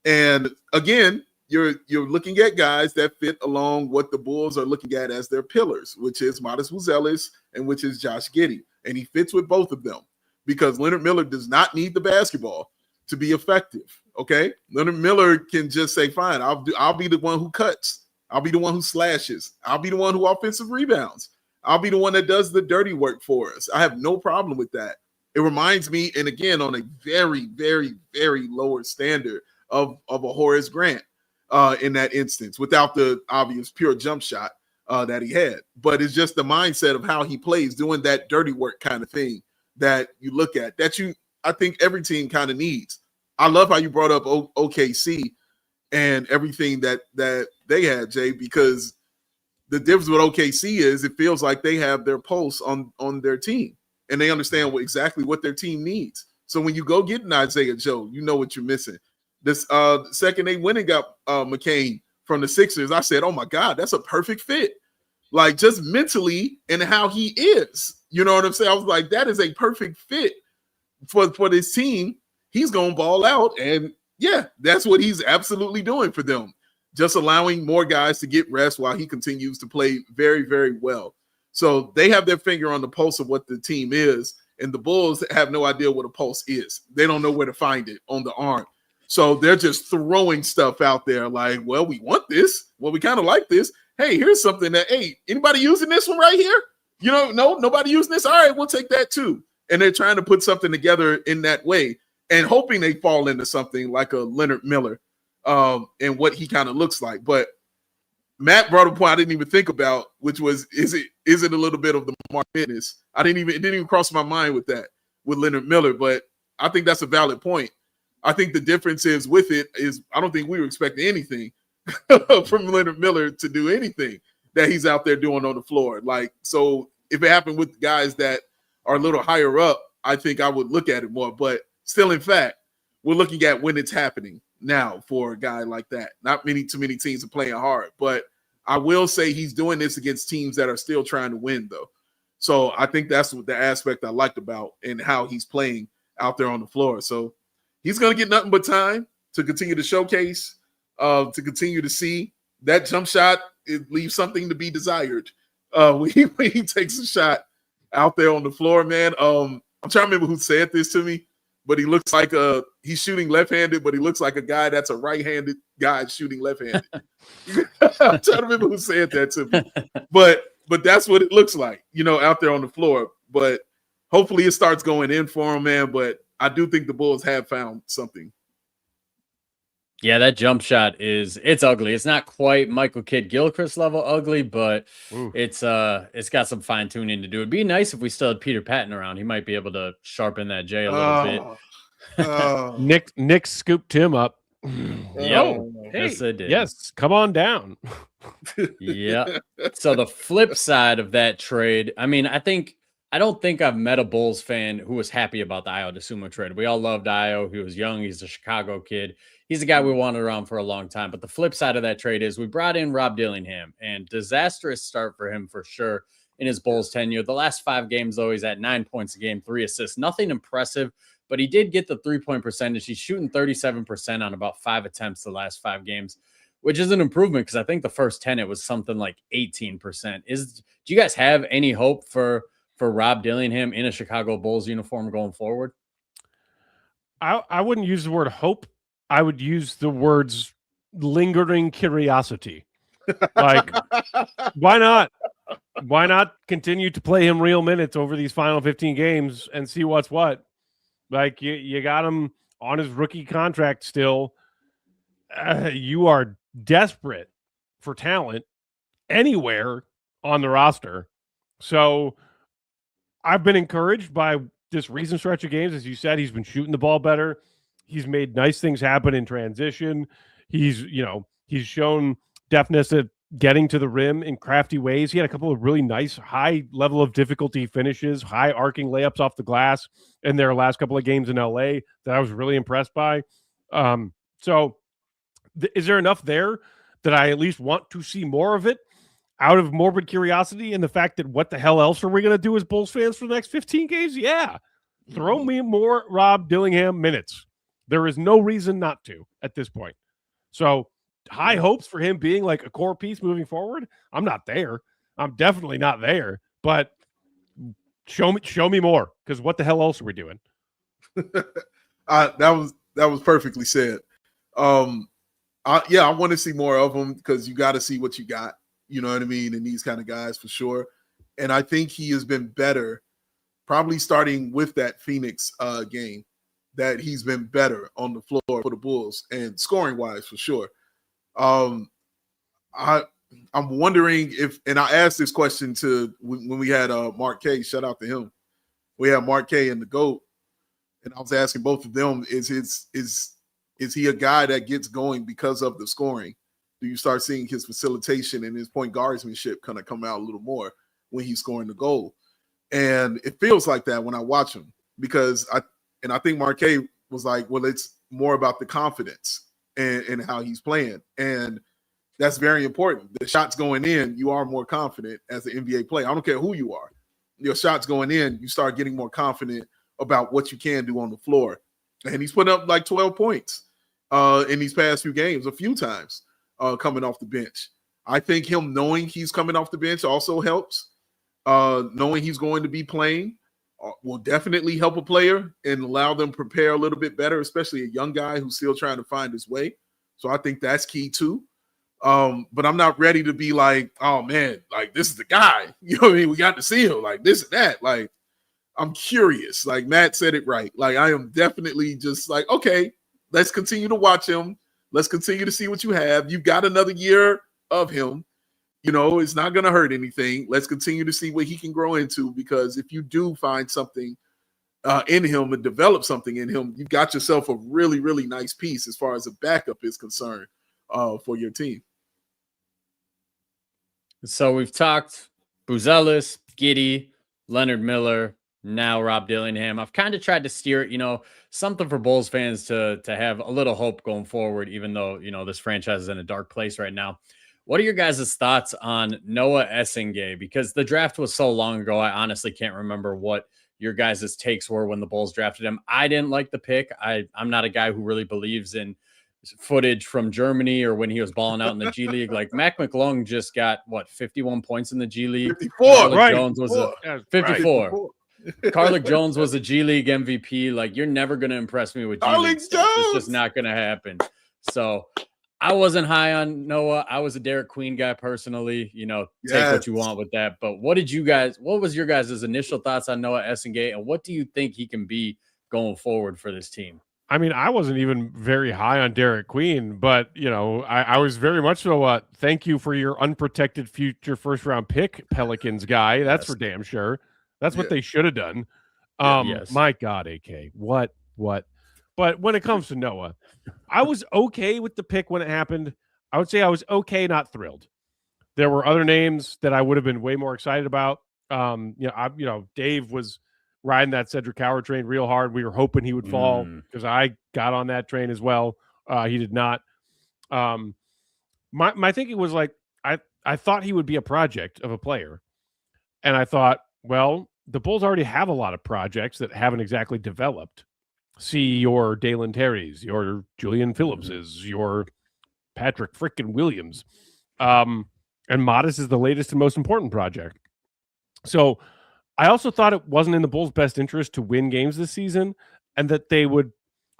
And again, you're looking at guys that fit along what the Bulls are looking at as their pillars, which is Matas Buzelis and which is Josh Giddey. And he fits with both of them, because Leonard Miller does not need the basketball to be effective. Okay, Leonard Miller can just say, fine, I'll be the one who cuts. I'll be the one who slashes. I'll be the one who offensive rebounds. I'll be the one that does the dirty work for us. I have no problem with that. It reminds me, and again, on a very, very, very lower standard of a Horace Grant in that instance, without the obvious pure jump shot that he had. But it's just the mindset of how he plays, doing that dirty work kind of thing that you look at, that I think every team kind of needs. I love how you brought up OKC and everything that they had, Jay, because the difference with OKC is it feels like they have their pulse on their team, and they understand exactly what their team needs. So when you go get an Isaiah Joe, you know what you're missing. This second they went and got McCain from the Sixers, I said, oh my God, that's a perfect fit. Like just mentally and how he is. You know what I'm saying? I was like, that is a perfect fit for this team. He's going to ball out. And yeah, that's what he's absolutely doing for them. Just allowing more guys to get rest while he continues to play very, very well. So they have their finger on the pulse of what the team is. And the Bulls have no idea what a pulse is. They don't know where to find it on the arm. So they're just throwing stuff out there like, well, we want this. Well, we kind of like this. Hey, here's something that, hey, anybody using this one right here? No, nobody using this. All right, we'll take that too. And they're trying to put something together in that way and hoping they fall into something like a Leonard Miller and what he kind of looks like. But Matt brought a point I didn't even think about, which was, is it a little bit of the March Madness? It didn't even cross my mind with that, with Leonard Miller, but I think that's a valid point. I think the difference is with it is I don't think we were expecting anything from Leonard Miller to do anything that he's out there doing on the floor. Like, so if it happened with guys that are a little higher up, I think I would look at it more. But still, in fact, we're looking at when it's happening now for a guy like that. Not too many teams are playing hard, but I will say he's doing this against teams that are still trying to win, though. So I think that's what the aspect I liked about and how he's playing out there on the floor. So he's going to get nothing but time to continue to showcase. to continue to see. That jump shot, it leaves something to be desired. When he takes a shot out there on the floor, man. I'm trying to remember who said this to me, but he looks like he's shooting left-handed, but he looks like a guy that's a right-handed guy shooting left-handed. I'm trying to remember who said that to me. But that's what it looks like, out there on the floor. But hopefully it starts going in for him, man. But I do think the Bulls have found something. Yeah, that jump shot it's ugly. It's not quite Michael Kidd-Gilchrist level ugly, but it's got some fine tuning to do. It'd be nice if we still had Peter Patton around. He might be able to sharpen that J a little bit. Nick scooped him up. Hey, yes, I did. Yes, come on down. Yeah. So the flip side of that trade, I mean, I don't think I've met a Bulls fan who was happy about the Ayo Dosunmu trade. We all loved Ayo. He was young. He's a Chicago kid. He's a guy we wanted around for a long time. But the flip side of that trade is we brought in Rob Dillingham, and disastrous start for him for sure in his Bulls tenure. The last 5 games, though, he's at 9 points a game, 3 assists. Nothing impressive, but he did get the 3-point percentage. He's shooting 37% on about 5 attempts the last 5 games, which is an improvement because I think the first 10, it was something like 18%. Do you guys have any hope for Rob Dillingham in a Chicago Bulls uniform going forward? I wouldn't use the word hope. I would use the words lingering curiosity. Like, why not? Why not continue to play him real minutes over these final 15 games and see what's what? Like, you got him on his rookie contract still. You are desperate for talent anywhere on the roster. So I've been encouraged by this recent stretch of games. As you said, he's been shooting the ball better. He's made nice things happen in transition. He's shown deftness at getting to the rim in crafty ways. He had a couple of really nice high level of difficulty finishes, high arcing layups off the glass in their last couple of games in LA that I was really impressed by. So is there enough there that I at least want to see more of it out of morbid curiosity and the fact that what the hell else are we going to do as Bulls fans for the next 15 games? Yeah. Throw me more Rob Dillingham minutes. There is no reason not to at this point. So high hopes for him being like a core piece moving forward. I'm not there. I'm definitely not there, but show me more, because what the hell else are we doing? That was perfectly said. I want to see more of him because you got to see what you got. You know what I mean? And these kind of guys for sure. And I think he has been better, probably starting with that Phoenix game, that he's been better on the floor for the Bulls and scoring wise for sure. I'm wondering if, and I asked this question to when we had Mark K, shout out to him. We had Mark K and the GOAT, and I was asking both of them, is he a guy that gets going because of the scoring? Do you start seeing his facilitation and his point guardsmanship kind of come out a little more when he's scoring the goal? And it feels like that when I watch him, because I think Marquet was like, well, it's more about the confidence and how he's playing. And that's very important. The shots going in, you are more confident as an NBA player. I don't care who you are. Your shots going in, you start getting more confident about what you can do on the floor. And he's put up like 12 points in these past few games, a few times coming off the bench. I think him knowing he's coming off the bench also helps. Knowing he's going to be playing will definitely help a player and allow them to prepare a little bit better, especially a young guy who's still trying to find his way. So I think that's key too. But I'm not ready to be like, oh man, like this is the guy. You know what I mean? We got to see him like this and that. Like, I'm curious. Like Matt said it right. Like, I am definitely just like, okay, let's continue to watch him. Let's continue to see what you have. You've got another year of him. You know, it's not going to hurt anything. Let's continue to see what he can grow into, because if you do find something in him and develop something in him, you've got yourself a really, really nice piece as far as a backup is concerned for your team. So we've talked Buzelis, Giddey, Leonard Miller, now Rob Dillingham. I've kind of tried to steer it, you know, something for Bulls fans to have a little hope going forward, even though, you know, this franchise is in a dark place right now. What are your guys' thoughts on Noa Essengue? Because the draft was so long ago, I honestly can't remember what your guys' takes were when the Bulls drafted him. I didn't like the pick. I'm not a guy who really believes in footage from Germany or when he was balling out in the G League. Like Mac McClung just got 51 points in the G League. 54, Carlick right? Jones was a 54. Carlick Jones was a G League MVP. Like, you're never going to impress me with G League stats. It's just not going to happen. So I wasn't high on Noah. I was a Derek Queen guy personally. Take what you want with that. But what was your guys' initial thoughts on Noa Essengue, and what do you think he can be going forward for this team? I mean, I wasn't even very high on Derek Queen, but, I was very much so thank you for your unprotected future first-round pick, Pelicans guy. That's for damn sure. That's what they should have done. Yes. My God, AK. What? But when it comes to Noah, I was okay with the pick when it happened. I would say I was okay, not thrilled. There were other names that I would have been way more excited about. Dave was riding that Cedric Howard train real hard. We were hoping he would fall because I got on that train as well. He did not. My thinking was like, I thought he would be a project of a player. And I thought, well, the Bulls already have a lot of projects that haven't exactly developed. See your Dalen Terry's, your Julian Phillips's, your Patrick frickin' Williams. And Matas is the latest and most important project. So I also thought it wasn't in the Bulls' best interest to win games this season, and that they would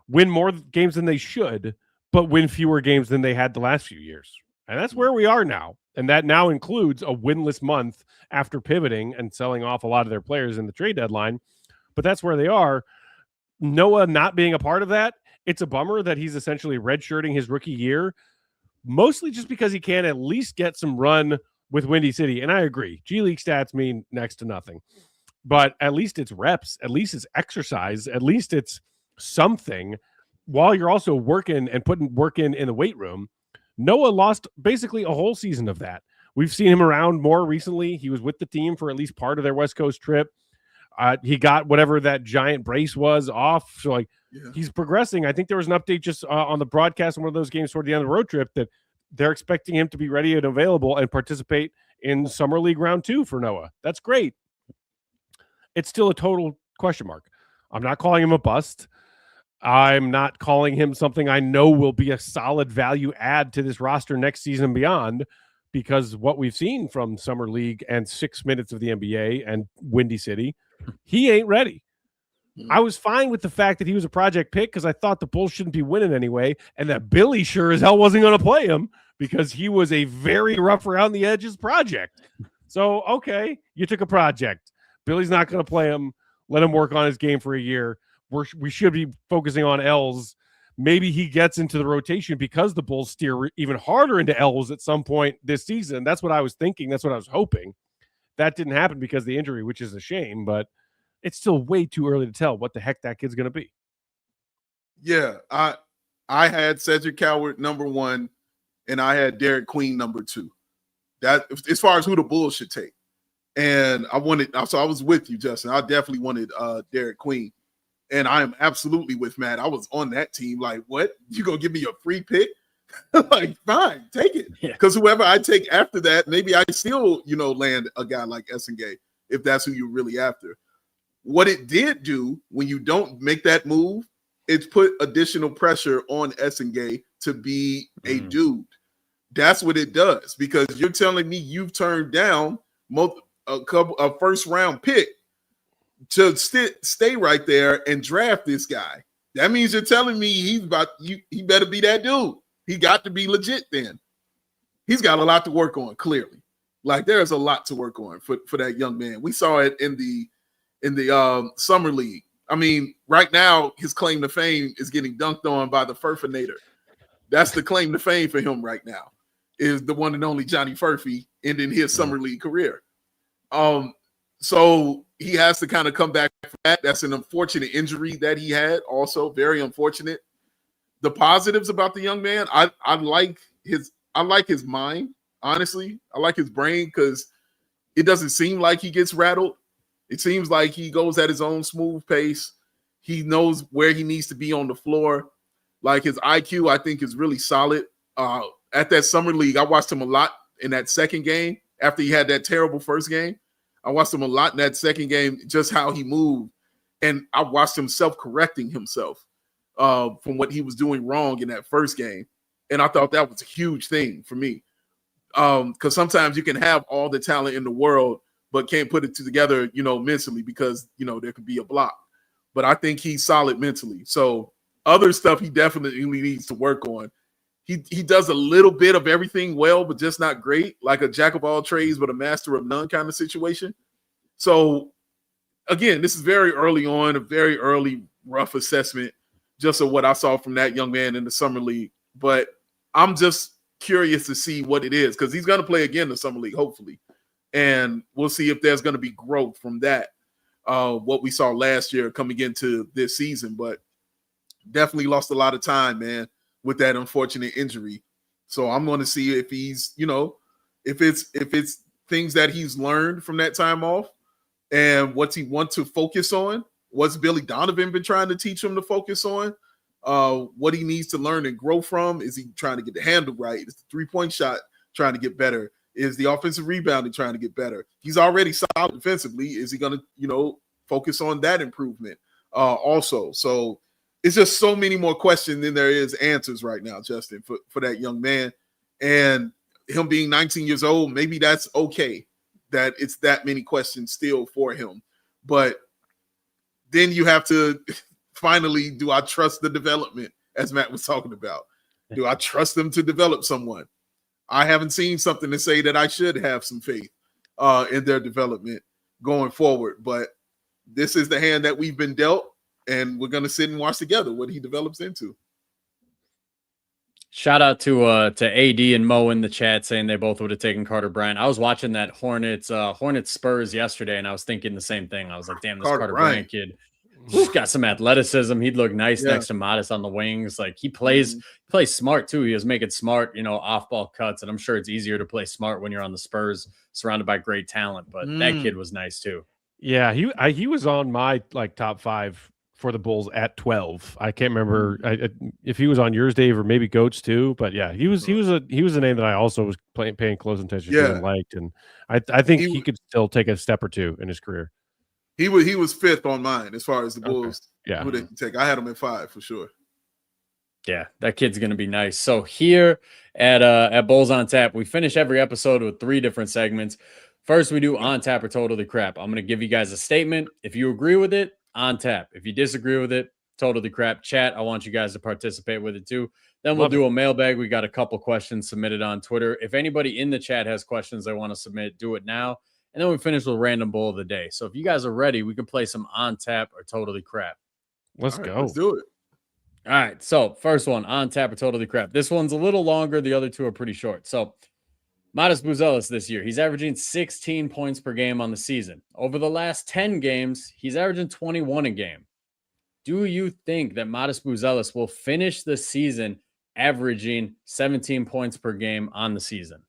win more games than they should, but win fewer games than they had the last few years. And that's where we are now. And that now includes a winless month after pivoting and selling off a lot of their players in the trade deadline. But that's where they are. Noah not being a part of that, it's a bummer that he's essentially redshirting his rookie year, mostly just because he can at least get some run with Windy City. And I agree, G League stats mean next to nothing. But at least it's reps, at least it's exercise, at least it's something while you're also working and putting work in the weight room. Noah lost basically a whole season of that. We've seen him around more recently. He was with the team for at least part of their West Coast trip. He got whatever that giant brace was off. So he's progressing. I think there was an update just on the broadcast in one of those games toward the end of the road trip that they're expecting him to be ready and available and participate in Summer League round 2 for Noah. That's great. It's still a total question mark. I'm not calling him a bust. I'm not calling him something I know will be a solid value add to this roster next season and beyond, because what we've seen from Summer League and 6 minutes of the NBA and Windy City, he ain't ready. I was fine with the fact that he was a project pick because I thought the Bulls shouldn't be winning anyway, and that Billy sure as hell wasn't going to play him because he was a very rough around the edges project. So, okay, you took a project. Billy's not going to play him. Let him work on his game for a year. We should be focusing on L's. Maybe he gets into the rotation because the Bulls steer even harder into L's at some point this season. That's what I was thinking. That's what I was hoping. That didn't happen because of the injury, which is a shame, but it's still way too early to tell what the heck that kid's going to be. Yeah, I had Cedric Howard number 1, and I had Derek Queen number 2. That as far as who the Bulls should take. And I was with you, Justin. I definitely wanted Derek Queen. And I am absolutely with Matt. I was on that team. Like, what? You gonna give me a free pick? Like, fine, take it. Because whoever I take after that, maybe I still, land a guy like Essengue, if that's who you're really after. What it did do when you don't make that move, it's put additional pressure on Essengue to be a dude. That's what it does, because you're telling me you've turned down a first round pick to stay right there and draft this guy. That means you're telling me he better be that dude. He got to be legit then. He's got a lot to work on, clearly. Like, there's a lot to work on for that young man. We saw it in the Summer League. I mean, right now, his claim to fame is getting dunked on by the Furfinator. That's the claim to fame for him right now, is the one and only Johnny Furphy ending his Summer League career. So he has to kind of come back from that. That's an unfortunate injury that he had, also very unfortunate. The positives about the young man, I like his mind, honestly. I like his brain because it doesn't seem like he gets rattled. It seems like he goes at his own smooth pace. He knows where he needs to be on the floor. Like, his IQ, I think, is really solid. At that Summer League, I watched him a lot in that second game after he had that terrible first game. I watched him a lot in that second game, just how he moved. And I watched him self-correcting himself. from what he was doing wrong in that first game. And I thought that was a huge thing for me. Because sometimes you can have all the talent in the world, but can't put it together, mentally, because, there could be a block. But I think he's solid mentally. So other stuff he definitely needs to work on. He does a little bit of everything well, but just not great, like a jack of all trades, but a master of none kind of situation. So again, this is very early on, a very early rough assessment just of what I saw from that young man in the summer league. But I'm just curious to see what it is, because he's going to play again in the summer league, hopefully. And we'll see if there's going to be growth from that, what we saw last year coming into this season. But definitely lost a lot of time, man, with that unfortunate injury. So I'm going to see if he's, if it's things that he's learned from that time off and what he wants to focus on. What's Billy Donovan been trying to teach him to focus on? What he needs to learn and grow from? Is he trying to get the handle right? Is the three-point shot trying to get better? Is the offensive rebounding trying to get better? He's already solid defensively. Is he going to, focus on that improvement also? So it's just so many more questions than there is answers right now, Justin, for that young man. And him being 19 years old, maybe that's okay that it's that many questions still for him. But then you have to finally, do I trust the development, as Matt was talking about? Do I trust them to develop someone? I haven't seen something to say that I should have some faith in their development going forward. But this is the hand that we've been dealt, and we're going to sit and watch together what he develops into. Shout out to AD and Mo in the chat saying they both would have taken Carter Bryant. I was watching that Hornets Spurs yesterday, and I was thinking the same thing. I was like, damn, this Carter Bryant kid, he's got some athleticism. He'd look nice next to Matas on the wings. Like he plays smart too. He was making smart, off-ball cuts, and I'm sure it's easier to play smart when you're on the Spurs surrounded by great talent. But that kid was nice too. Yeah, he was on my top 5 for the Bulls at 12. I can't remember if he was on yours, Dave, or maybe Goats too. But yeah, he was a name that I also was paying close attention to and liked, and I think he could still take a step or two in his career. He was 5th on mine as far as the Bulls. Okay. Yeah, who they can take. I had him at 5 for sure. Yeah, that kid's gonna be nice. So here at Bulls on Tap, we finish every episode with 3 different segments. First, we do on tap or totally crap. I'm gonna give you guys a statement. If you agree with it, on tap. If you disagree with it, totally crap. Chat, I want you guys to participate with it too. Then we'll do a mailbag. We got a couple questions submitted on Twitter. If anybody in the chat has questions they want to submit, do it now. And then we finish with random bowl of the day. So if you guys are ready, we can play some on tap or totally crap. Let's go. Let's do it. All right. So first one, on tap or totally crap. This one's a little longer. The other 2 are pretty short. So Matas Buzelis this year, he's averaging 16 points per game on the season. Over the last 10 games, he's averaging 21 a game. Do you think that Matas Buzelis will finish the season averaging 17 points per game on the season?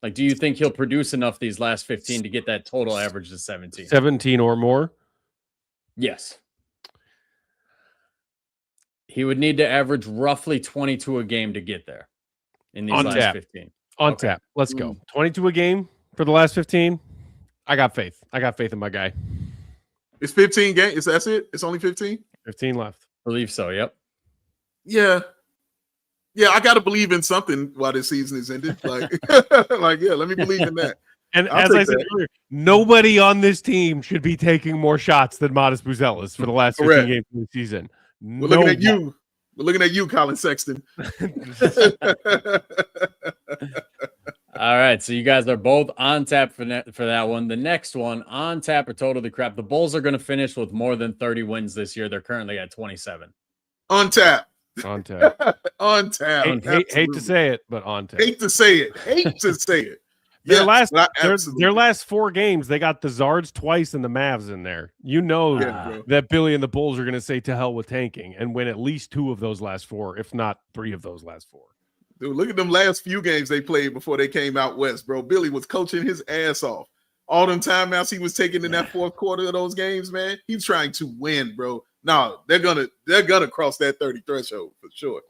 Like, do you think he'll produce enough these last 15 to get that total average to 17? 17 or more? Yes. He would need to average roughly 22 a game to get there in these last 15. On tap. Let's go. 22 a game for the last 15. I got faith. I got faith in my guy. It's 15 games. That's it? It's only 15? 15 left. I believe so. Yep. Yeah. Yeah, I got to believe in something while this season is ended. Like, let me believe in that. And as I said earlier, nobody on this team should be taking more shots than Matas Buzelis for the last 15 games of the season. We're looking at you. We're looking at you, Colin Sexton. All right, so you guys are both on tap for that one. The next one, on tap or totally crap. The Bulls are going to finish with more than 30 wins this year. They're currently at 27. On tap. On tap. On tap. Hate to say it, but on tap. Hate to say it. Their last 4 games, they got the Zards twice and the Mavs in there. You know that Billy and the Bulls are going to say to hell with tanking and win at least 2 of those last 4, if not 3 of those last 4. Dude, look at them last few games they played before they came out west, bro. Billy was coaching his ass off. All them timeouts he was taking in that 4th quarter of those games, man. He's trying to win, bro. No, they're gonna cross that 30 threshold for sure.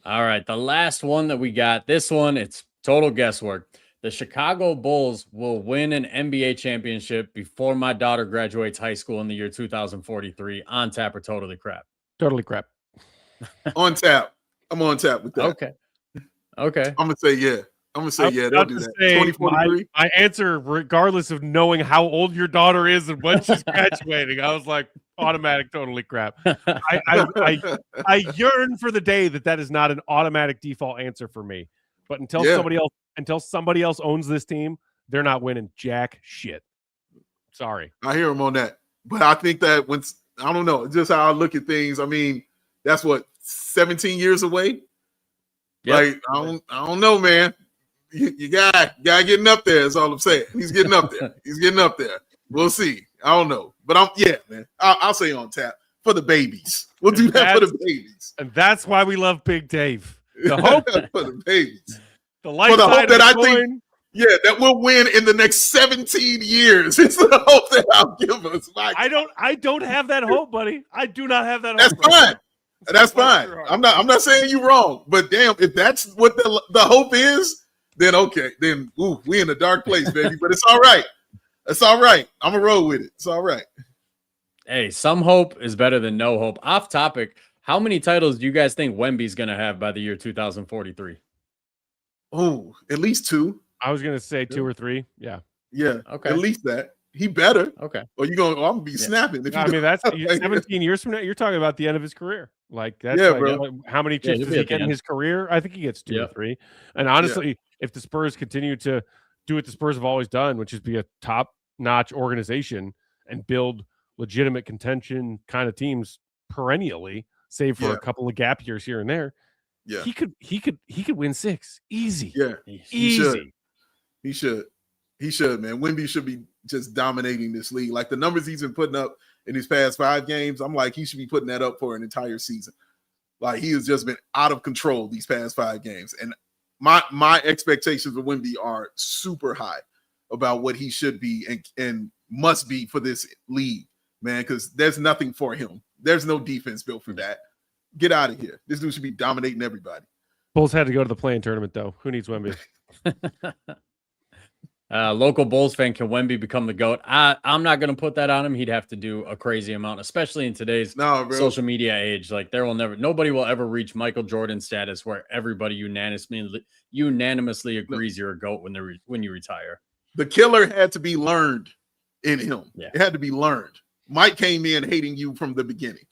All right, the last one that we got. This one, it's total guesswork. The Chicago Bulls will win an NBA championship before my daughter graduates high school in the year 2043. On tap or totally crap? Totally crap. On tap. I'm on tap with that. Okay. I'm gonna say yeah. They'll do that. 2043. My answer, regardless of knowing how old your daughter is and when she's graduating, I was like, automatic, totally crap. I yearn for the day that is not an automatic default answer for me. But until somebody else owns this team, they're not winning jack shit. Sorry. I hear him on that. But I think that I don't know, just how I look at things. I mean, that's what, 17 years away? Yep. Like, I don't know, man. You guy getting up there is all I'm saying. He's getting up there. We'll see. I don't know. But man. I'll say on tap for the babies. We'll do that for the babies. And that's why we love Big Dave. The hope for the babies. For the hope that I think that we'll win in the next 17 years. It's the hope that I'll give us. I don't have that hope, buddy. I do not have that hope. That's fine. That's fine. I'm not saying you wrong, but damn, if that's what the hope is, then okay. Then we in a dark place, baby. But it's all right. It's all right. I'm gonna roll with it. It's all right. Hey, some hope is better than no hope. Off topic, how many titles do you guys think Wemby's gonna have by the year 2043? Oh, at least 2. I was gonna say 2 or 3. Yeah. Yeah. Okay. At least that. He better. Okay. Or I'm gonna be snapping. I mean, that's 17 years from now. You're talking about the end of his career. Like that's bro. How many chips does he get in his career? I think he gets 2 or 3. And honestly, if the Spurs continue to do what the Spurs have always done, which is be a top-notch organization and build legitimate contention kind of teams perennially, save for a couple of gap years here and there. Yeah, he could win 6 easy. Yeah, easy. He should, man. Wemby should be just dominating this league. Like the numbers he's been putting up in his past 5 games, I'm like, he should be putting that up for an entire season. Like he has just been out of control these past 5 games. And my expectations of Wemby are super high about what he should be and must be for this league, man, because there's nothing for him. There's no defense built for that. Get out of here. This dude should be dominating everybody. Bulls had to go to the play-in tournament, though. Who needs Wemby? Local Bulls fan, can Wemby become the GOAT? I'm not going to put that on him. He'd have to do a crazy amount, especially in today's social media age. Like nobody will ever reach Michael Jordan status where everybody unanimously agrees you're a GOAT when you retire. The killer had to be learned in him. Yeah. It had to be learned. Mike came in hating you from the beginning.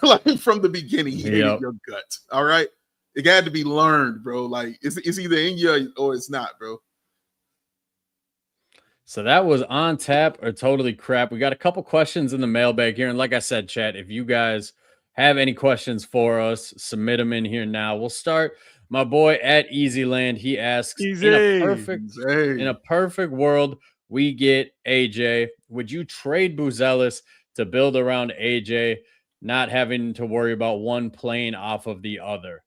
Like from the beginning, he hated your guts. All right. It had to be learned, bro. Like it's either in you or it's not, bro. So that was on tap or totally crap. We got a couple questions in the mailbag here. And like I said, chat, if you guys have any questions for us, submit them in here now. We'll start. My boy at Easyland, he asks, in a perfect world, we get AJ. Would you trade Buzelis to build around AJ, not having to worry about one playing off of the other?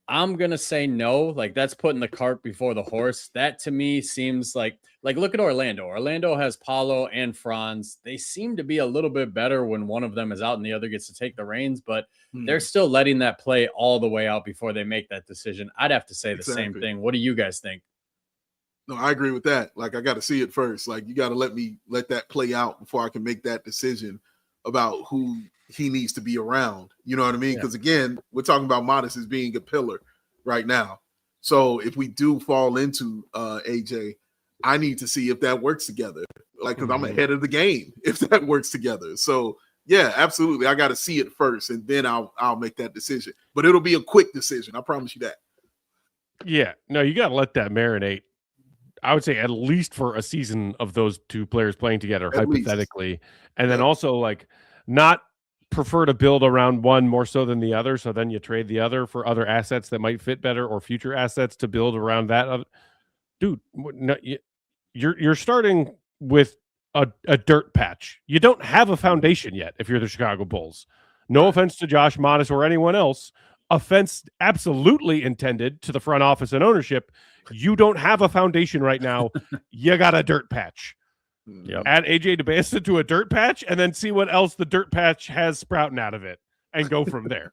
I'm going to say no. Like, that's putting the cart before the horse. That to me seems like look at Orlando. Orlando has Paulo and Franz. They seem to be a little bit better when one of them is out and the other gets to take the reins, but they're still letting that play all the way out before they make that decision. I'd have to say the same thing. What do you guys think? No, I agree with that. Like, I got to see it first. Like, you got to let that play out before I can make that decision about who he needs to be around. You know what I mean? Because again, we're talking about Matas as being a pillar right now. So if we do fall into AJ, I need to see if that works together. Like, because I'm ahead of the game if that works together. So yeah, absolutely. I got to see it first, and then I'll make that decision. But it'll be a quick decision. I promise you that. Yeah. No, you got to let that marinate. I would say at least for a season of those two players playing together, hypothetically. And then also, like, not prefer to build around one more so than the other. So then you trade the other for other assets that might fit better, or future assets to build around that other. Dude, no, you're starting with a dirt patch. You don't have a foundation yet if you're the Chicago Bulls. No offense to Josh Matas or anyone else. Offense absolutely intended to the front office and ownership. You don't have a foundation right now. You got a dirt patch. Yep. Add AJ DeBesta to a dirt patch and then see what else the dirt patch has sprouting out of it and go from there.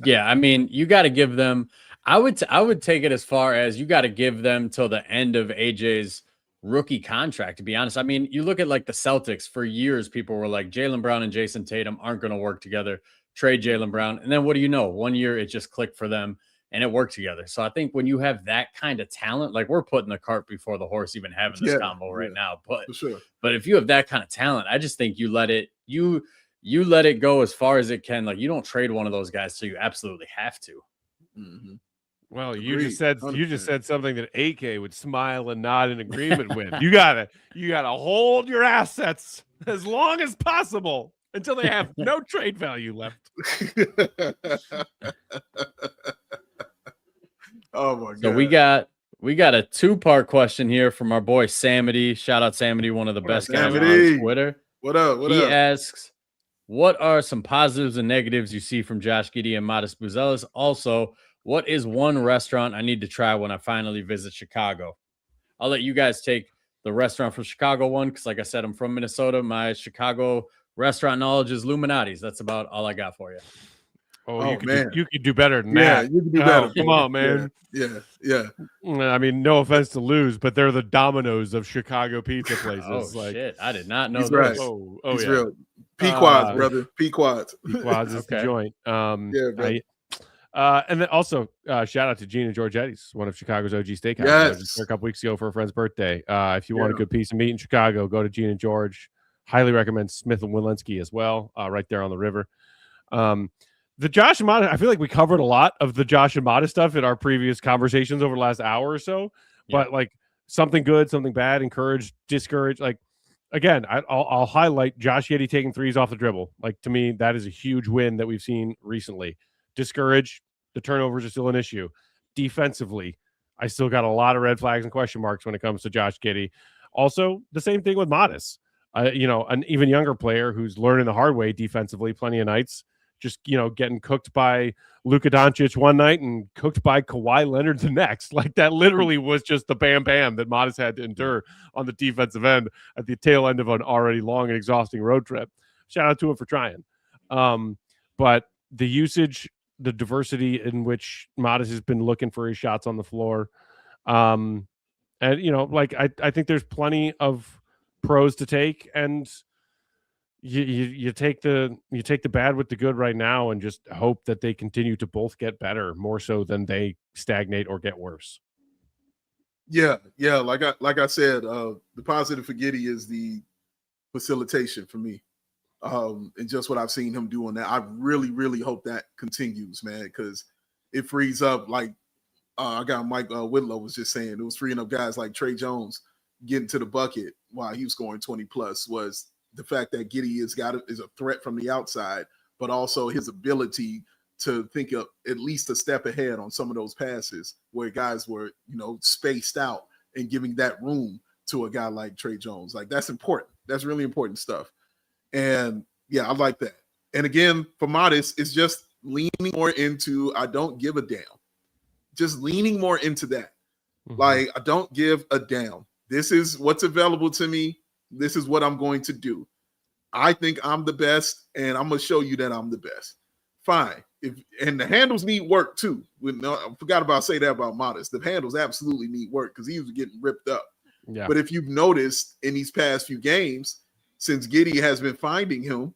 Yeah, I mean, you got to give them. I would take it as far as you got to give them till the end of AJ's rookie contract, to be honest. I mean, you look at like the Celtics for years, people were like Jaylen Brown and Jason Tatum aren't going to work together. Trade Jaylen Brown. And then what do you know? 1 year it just clicked for them and it worked together. So I think when you have that kind of talent, like we're putting the cart before the horse, even having this combo right now. But for sure. But if you have that kind of talent, I just think you let it go as far as it can. Like you don't trade one of those guys, so you absolutely have to. Mm-hmm. Well, you just said something that AK would smile and nod in agreement with. You gotta hold your assets as long as possible until they have no trade value left. Oh my god! So we got a 2-part question here from our boy Samity. Shout out Samity, one of the best guys on Twitter. What up? He asks, what are some positives and negatives you see from Josh Giddey and Matas Buzelis? Also, what is one restaurant I need to try when I finally visit Chicago? I'll let you guys take the restaurant from Chicago one because, like I said, I'm from Minnesota. My Chicago restaurant knowledge is Illuminati's. That's about all I got for you. You could do better than that. You can do better. Come on, man. Yeah. I mean, no offense to Luz, but they're the Domino's of Chicago pizza places. Shit. I did not know He's this. Right. He's real. Pequods, brother. Pequods. Pequods is the joint. Bro. And then also shout out to Gene and George Eddie's, one of Chicago's OG steakhouses. Yes. Just a couple weeks ago for a friend's birthday. If you want a good piece of meat in Chicago, go to Gene and George. Highly recommend Smith and Walensky as well, right there on the river. The Josh and Matas, I feel like we covered a lot of the Josh and Matas stuff in our previous conversations over the last hour or so. Yeah. But like something good, something bad, encouraged, discouraged. Like again, I'll highlight Josh Giddey taking threes off the dribble. Like to me, that is a huge win that we've seen recently. Discouraged, the turnovers are still an issue. Defensively, I still got a lot of red flags and question marks when it comes to Josh Giddey. Also, the same thing with Matas. An even younger player who's learning the hard way defensively, plenty of nights. Just, getting cooked by Luka Doncic one night and cooked by Kawhi Leonard the next. Like that literally was just the bam that Matas had to endure on the defensive end at the tail end of an already long and exhausting road trip. Shout out to him for trying. But the usage, the diversity in which Matas has been looking for his shots on the floor. And, I think there's plenty of pros to take, and you take the bad with the good right now and just hope that they continue to both get better more so than they stagnate or get worse. Yeah. Like I said, the positive for Giddey is the facilitation for me. And just what I've seen him do on that. I really, really hope that continues, man, because it frees up, like I got Mike Whitlow was just saying, it was freeing up guys like Trey Jones getting to the bucket while he was scoring 20 plus. Was the fact that Giddey is a threat from the outside, but also his ability to think of at least a step ahead on some of those passes where guys were, spaced out, and giving that room to a guy like Trey Jones. Like that's important. That's really important stuff. And yeah, I like that. And again, for Matas, it's just leaning more into, I don't give a damn. Just leaning more into that. Mm-hmm. Like, I don't give a damn. This is what's available to me. This is what I'm going to do. I think I'm the best, and I'm going to show you that I'm the best. Fine. And the handles need work too. I forgot about say that about Matas. The handles absolutely need work because he was getting ripped up. Yeah. But if you've noticed in these past few games, since Giddey has been finding him,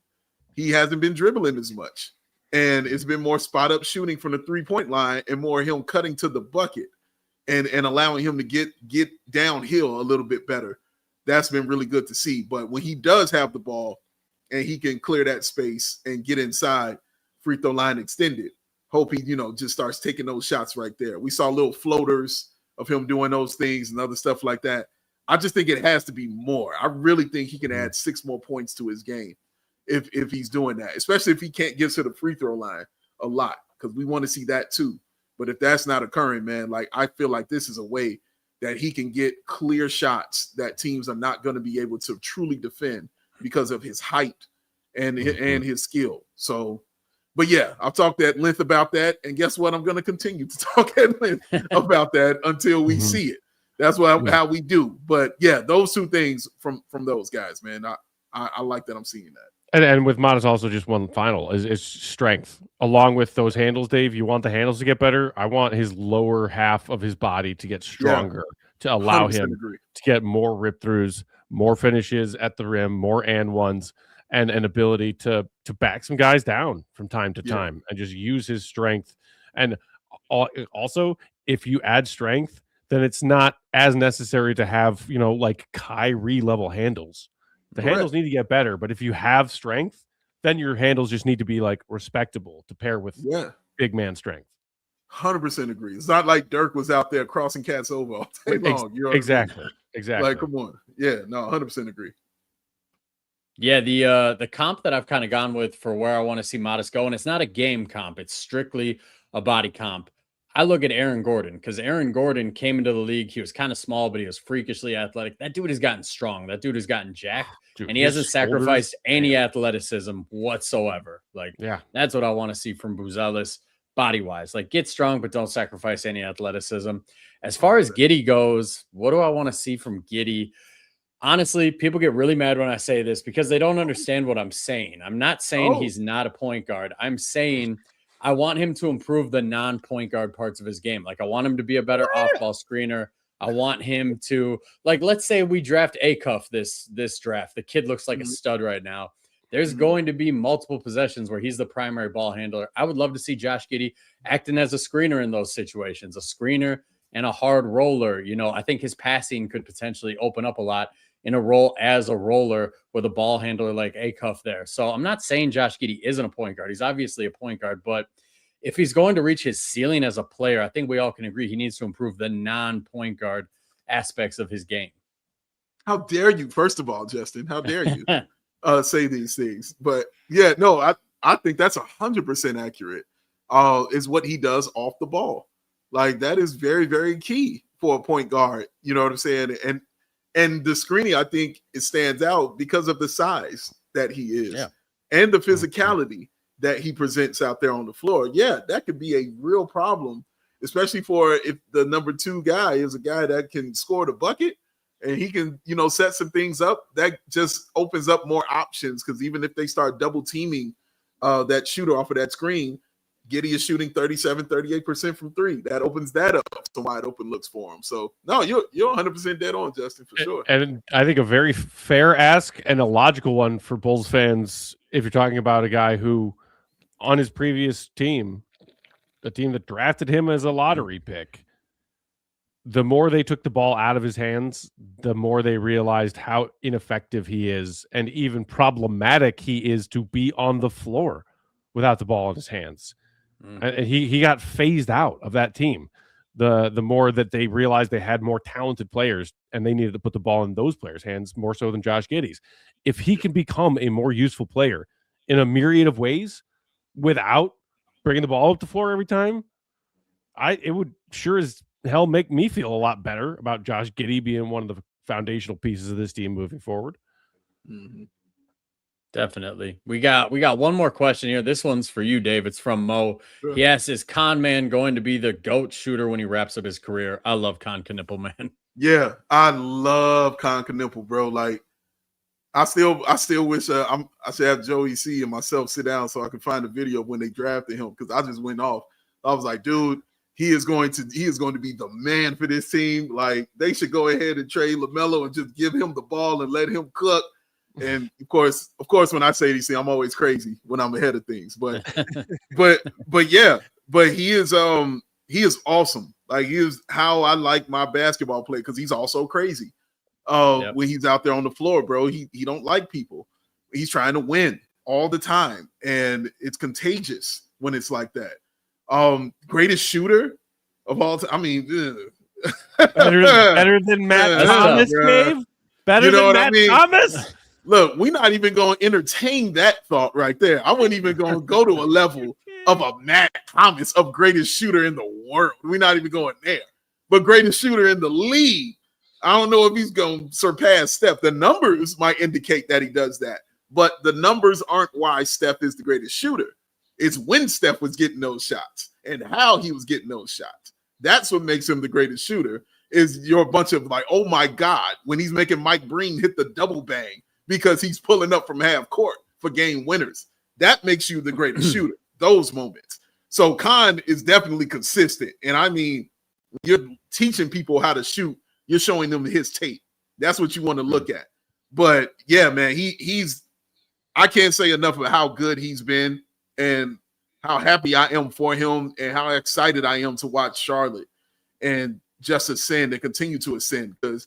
he hasn't been dribbling as much. And it's been more spot up shooting from the 3-point line and more him cutting to the bucket and allowing him to get downhill a little bit better. That's been really good to see. But when he does have the ball and he can clear that space and get inside, free throw line extended, hope he, just starts taking those shots right there. We saw little floaters of him doing those things and other stuff like that. I just think it has to be more. I really think he can add 6 more points to his game if he's doing that, especially if he can't get to the free throw line a lot, because we want to see that too. But if that's not occurring, man, like I feel like this is a way that he can get clear shots that teams are not going to be able to truly defend because of his height and his skill. So, but yeah, I've talked at length about that. And guess what? I'm going to continue to talk at length about that until we see it. That's how we do. But yeah, those two things from those guys, man, I like that I'm seeing that. And with Matas also just one final is strength. Along with those handles, Dave, you want the handles to get better. I want his lower half of his body to get stronger to allow him agree. to get more rip throughs, more finishes at the rim, more and ones, and an ability to back some guys down from time to time and just use his strength. And also, if you add strength, then it's not as necessary to have, like Kyrie level handles. The handles need to get better, but if you have strength, then your handles just need to be like respectable to pair with big man strength. 100% agree. It's not like Dirk was out there crossing cats over all day long. Exactly. Like, come on. Yeah, no, 100% agree. Yeah, the comp that I've kind of gone with for where I want to see Matas go, and it's not a game comp, it's strictly a body comp. I look at Aaron Gordon, because Aaron Gordon came into the league. He was kind of small, but he was freakishly athletic. That dude has gotten strong. That dude has gotten jacked, and he hasn't sacrificed any athleticism whatsoever. Like, that's what I want to see from Buzelis body-wise. Like, get strong, but don't sacrifice any athleticism. As far as Giddey goes, what do I want to see from Giddey? Honestly, people get really mad when I say this because they don't understand what I'm saying. I'm not saying he's not a point guard. I'm saying I want him to improve the non-point guard parts of his game. Like, I want him to be a better off-ball screener. I want him to, like, let's say we draft Acuff this draft. The kid looks like a stud right now. There's going to be multiple possessions where he's the primary ball handler. I would love to see Josh Giddey acting as a screener in those situations, a screener and a hard roller. I think his passing could potentially open up a lot in a role as a roller with a ball handler like Acuff there. So I'm not saying Josh Giddey isn't a point guard. He's obviously a point guard, but if he's going to reach his ceiling as a player, I think we all can agree he needs to improve the non-point guard aspects of his game. How dare you, first of all, Justin, how dare you say these things? But yeah, no, I think that's 100% accurate is what he does off the ball. Like, that is very, very key for a point guard. You know what I'm saying? And the screening, I think it stands out because of the size that he is and the physicality that he presents out there on the floor. Yeah, that could be a real problem, especially for if the number 2 guy is a guy that can score the bucket and he can, set some things up. That just opens up more options, because even if they start double teaming that shooter off of that screen, Giddey is shooting 38% from 3. That opens that up to wide open looks for him. So, no, you're 100% dead on, Justin, for sure. And I think a very fair ask and a logical one for Bulls fans, if you're talking about a guy who, on his previous team, the team that drafted him as a lottery pick, the more they took the ball out of his hands, the more they realized how ineffective he is and even problematic he is to be on the floor without the ball in his hands. And he got phased out of that team. The more that they realized they had more talented players and they needed to put the ball in those players' hands more so than Josh Giddey's. If he can become a more useful player in a myriad of ways without bringing the ball up the floor every time, it would sure as hell make me feel a lot better about Josh Giddey being one of the foundational pieces of this team moving forward. Definitely. We got one more question here. This one's for you, Dave. It's from Mo. Sure. He asks, is Con Man going to be the GOAT shooter when he wraps up his career? I love Con Knipple, man. Yeah, I love Con Knipple, bro. Like, I still wish I should have Joey C and myself sit down so I could find a video of when they drafted him, because I just went off. I was like, dude, he is going to be the man for this team. Like, they should go ahead and trade LaMelo and just give him the ball and let him cook. And of course, when I say these things, I'm always crazy when I'm ahead of things. But he is awesome. Like, he is how I like my basketball play, because he's also crazy. When he's out there on the floor, bro, he don't like people. He's trying to win all the time, and it's contagious when it's like that. Greatest shooter of all time. I mean, better than Matt Thomas, Dave. Better than Matt Thomas. Look, we're not even going to entertain that thought right there. I wasn't even going to go to a level of a Matt Thomas of greatest shooter in the world. We're not even going there. But greatest shooter in the league, I don't know if he's going to surpass Steph. The numbers might indicate that he does that, but the numbers aren't why Steph is the greatest shooter. It's when Steph was getting those shots and how he was getting those shots. That's what makes him the greatest shooter, is your bunch of like, oh my God, when he's making Mike Breen hit the double bang because he's pulling up from half court for game winners. That makes you the greatest shooter, those moments. So Khan is definitely consistent. And I mean, you're teaching people how to shoot. You're showing them his tape. That's what you want to look at. But yeah, man, he's I can't say enough of how good he's been and how happy I am for him and how excited I am to watch Charlotte and just ascend and continue to ascend, because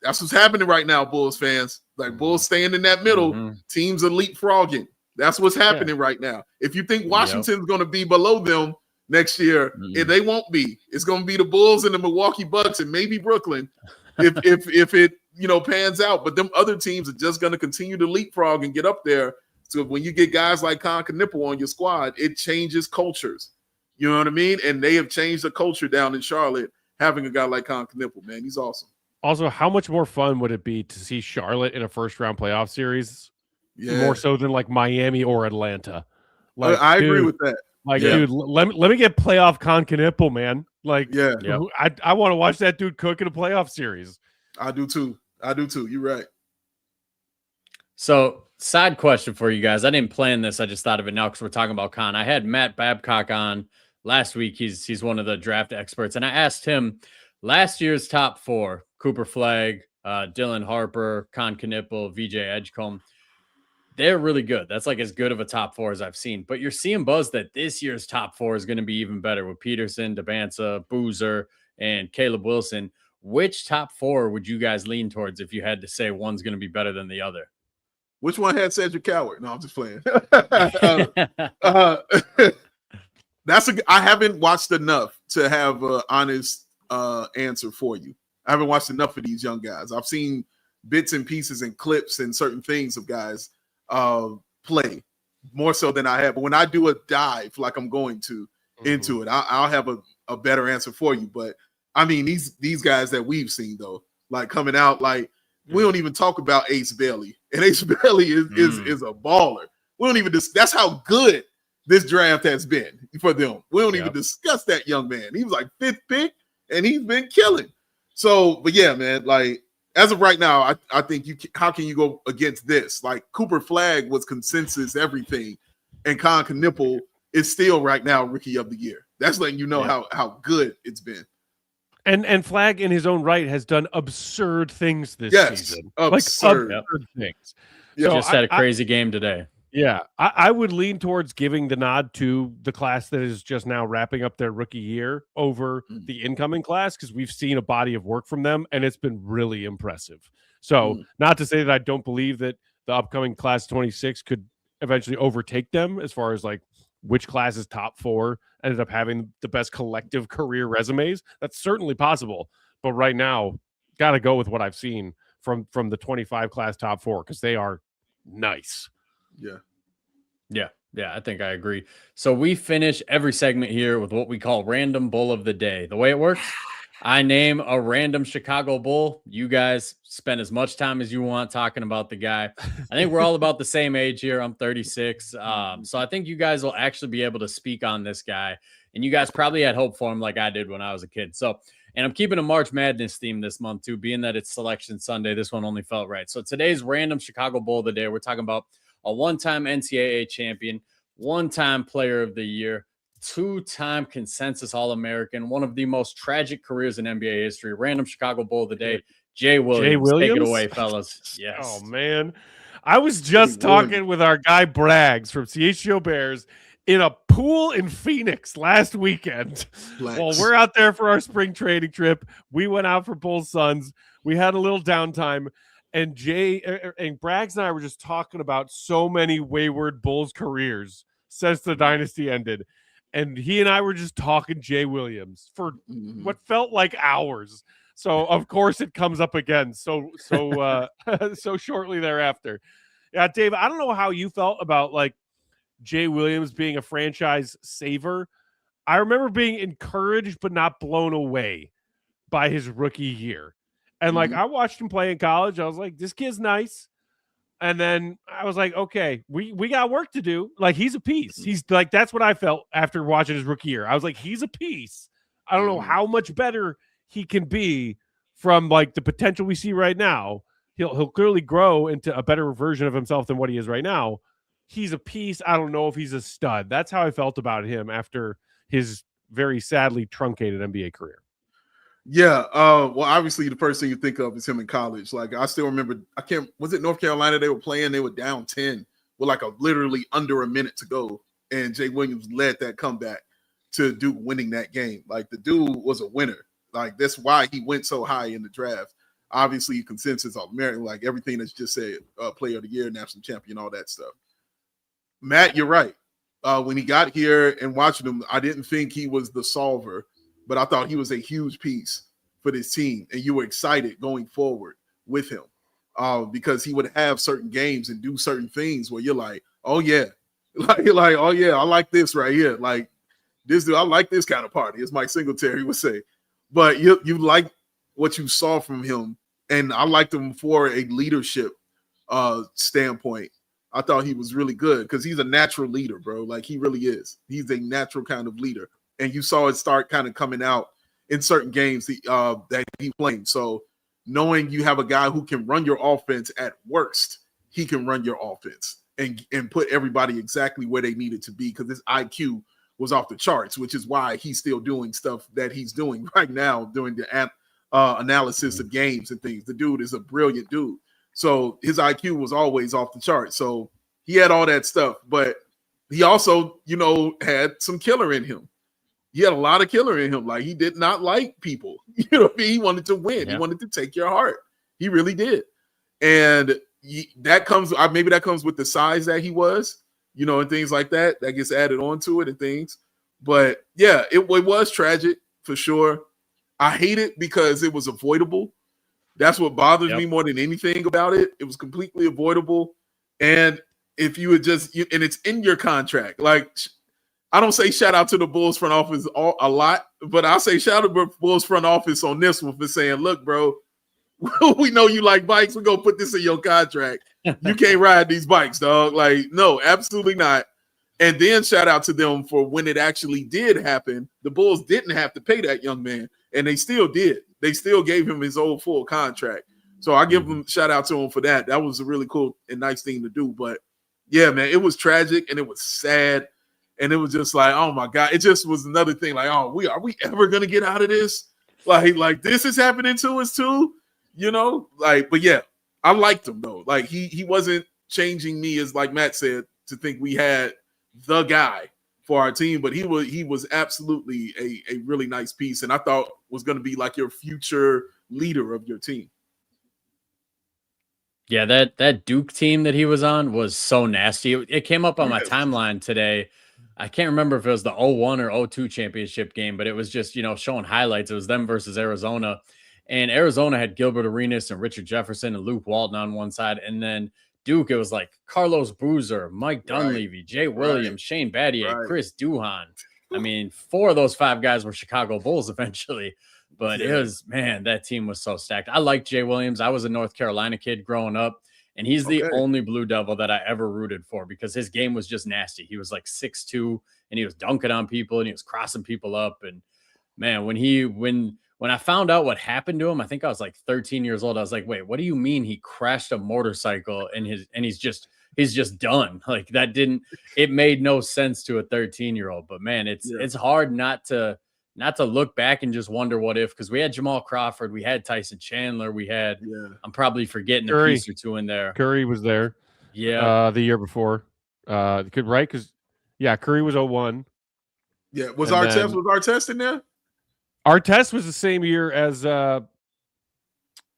that's what's happening right now, Bulls fans. Like, Bulls staying in that middle, teams are leapfrogging. That's what's happening right now. If you think Washington's going to be below them next year, they won't be. It's going to be the Bulls and the Milwaukee Bucks and maybe Brooklyn if it pans out. But them other teams are just going to continue to leapfrog and get up there. So when you get guys like Con Knipple on your squad, it changes cultures. You know what I mean? And they have changed the culture down in Charlotte, having a guy like Con Knipple, man. He's awesome. Also, how much more fun would it be to see Charlotte in a first-round playoff series? Yeah. More so than like Miami or Atlanta. Like, I agree with that. Like, dude, let me get playoff Con Knipple, man. Like, I want to watch that dude cook in a playoff series. I do too. You're right. So, side question for you guys. I didn't plan this. I just thought of it now because we're talking about Con. I had Matt Babcock on last week. He's one of the draft experts. And I asked him last year's top four, Cooper Flagg, Dylan Harper, Con Knipple, VJ Edgecombe. They're really good. That's like as good of a top four as I've seen. But you're seeing buzz that this year's top four is going to be even better with Peterson, Debanza, Boozer, and Caleb Wilson. Which top four would you guys lean towards if you had to say one's going to be better than the other? Which one had Cedric Coward? No, I'm just playing. I haven't watched enough to have an honest answer for you. I haven't watched enough of these young guys. I've seen bits and pieces and clips and certain things of guys play more so than I have. But when I do a dive, like I'm going to into it, I'll have a better answer for you. But I mean, these guys that we've seen though, like coming out, like we don't even talk about Ace Bailey, and Ace Bailey is a baller. We don't even that's how good this draft has been for them. We don't even discuss that young man. He was like 5th pick, and he's been killing. So, but yeah, man, like as of right now, I think how can you go against this? Like Cooper Flagg was consensus everything, and Con Knipple is still right now Rookie of the Year. That's letting you know how good it's been. And Flagg in his own right has done absurd things this season. Absurd. Like absurd things. So just had a crazy game today. Yeah, I would lean towards giving the nod to the class that is just now wrapping up their rookie year over the incoming class, because we've seen a body of work from them, and it's been really impressive. So not to say that I don't believe that the upcoming class 26 could eventually overtake them as far as like which class's top four ended up having the best collective career resumes. That's certainly possible. But right now, got to go with what I've seen from the 25 class top four, because they are nice. Yeah, I think I agree. So we finish every segment here with what we call Random Bull of the Day. The way it works, I name a random Chicago Bull. You guys spend as much time as you want talking about the guy. I think we're all about the same age here. I'm 36. So I think you guys will actually be able to speak on this guy. And you guys probably had hope for him like I did when I was a kid. So, and I'm keeping a March Madness theme this month too, being that it's Selection Sunday. This one only felt right. So today's random Chicago Bull of the Day, we're talking about a one-time NCAA champion, one-time player of the year, two-time consensus All-American, one of the most tragic careers in NBA history. Random Chicago Bull of the Day, Jay Williams. Take it away, fellas. Yes. Oh, man. I was just talking with our guy Braggs from CHGO Bears in a pool in Phoenix last weekend. While we're out there for our spring training trip, we went out for Bulls Suns. We had a little downtime. And Jay and Braggs and I were just talking about so many wayward Bulls careers since the dynasty ended. And he and I were just talking Jay Williams for what felt like hours. So, of course, it comes up again so shortly thereafter. Yeah, Dave, I don't know how you felt about, like, Jay Williams being a franchise saver. I remember being encouraged but not blown away by his rookie year. And like I watched him play in college. I was like, this kid's nice. And then I was like, okay, we got work to do. Like, he's a piece. He's like, that's what I felt after watching his rookie year. I was like, he's a piece. I don't know how much better he can be from like the potential we see right now. He'll clearly grow into a better version of himself than what he is right now. he's a piece. I don't know if he's a stud. That's how I felt about him after his very sadly truncated NBA career. Yeah. Well, obviously, the first thing you think of is him in college. Like, I still remember, was it North Carolina they were playing? They were down 10 with like literally under a minute to go. And Jay Williams led that comeback to Duke winning that game. Like, the dude was a winner. Like, that's why he went so high in the draft. Obviously, consensus of merit, like everything that's just said, player of the year, national champion, all that stuff. Matt, you're right. When he got here and watching him, I didn't think he was the solver, but I thought he was a huge piece for this team. And you were excited going forward with him because he would have certain games and do certain things where you're like, oh, yeah. You're like, oh, yeah, I like this right here. Like, this dude, I like this kind of party, as Mike Singletary would say. But you like what you saw from him, and I liked him for a leadership standpoint. I thought he was really good because he's a natural leader, bro. Like, he really is. He's a natural kind of leader. And you saw it start kind of coming out in certain games that he played. So knowing you have a guy who can run your offense at worst, he can run your offense and put everybody exactly where they needed to be because his IQ was off the charts, which is why he's still doing stuff that he's doing right now, doing the analysis of games and things. The dude is a brilliant dude. So his IQ was always off the charts. So he had all that stuff, but he also, had some killer in him. He had a lot of killer in him. Like, he did not like people. He wanted to win. Yeah. He wanted to take your heart. He really did. And that comes with the size that he was, and things like that. That gets added onto it and things. But yeah, it was tragic for sure. I hate it because it was avoidable. That's what bothers me more than anything about it. It was completely avoidable. And if you would and it's in your contract, like, I don't say shout out to the Bulls front office a lot, but I'll say shout out to the Bulls front office on this one for saying, look, bro, we know you like bikes. We're going to put this in your contract. You can't ride these bikes, dog. Like, no, absolutely not. And then shout out to them for when it actually did happen. The Bulls didn't have to pay that young man, and they still did. They still gave him his old full contract. So I give them shout out to him for that. That was a really cool and nice thing to do. But yeah, man, it was tragic and it was sad. And it was just like, oh my God, it just was another thing. Like, oh, are we ever gonna get out of this? Like this is happening to us too, but yeah, I liked him though. Like he wasn't changing me, as like Matt said, to think we had the guy for our team, but he was absolutely a really nice piece, and I thought was gonna be like your future leader of your team. Yeah, that Duke team that he was on was so nasty. It came up on my timeline today. I can't remember if it was the 01 or 02 championship game, but it was just, showing highlights. It was them versus Arizona. And Arizona had Gilbert Arenas and Richard Jefferson and Luke Walton on one side. And then Duke, it was like Carlos Boozer, Mike Dunleavy, Jay Williams, Shane Battier, Chris Duhon. I mean, 4 of those 5 guys were Chicago Bulls eventually. But it was, man, that team was so stacked. I like Jay Williams. I was a North Carolina kid growing up. And he's the only Blue Devil that I ever rooted for because his game was just nasty. He was like 6'2", and he was dunking on people and he was crossing people up. And man, when I found out what happened to him, I think I was like 13 years old. I was like, wait, what do you mean he crashed a motorcycle and he's just done? Like it made no sense to a 13-year-old. But man, it's hard not to look back and just wonder what if, because we had Jamal Crawford, we had Tyson Chandler, we had, I'm probably forgetting a piece or two in there. Curry was there. Yeah. The year before. Right? Because, Curry was 01. Yeah. Was Artest in there? Artest was the same year as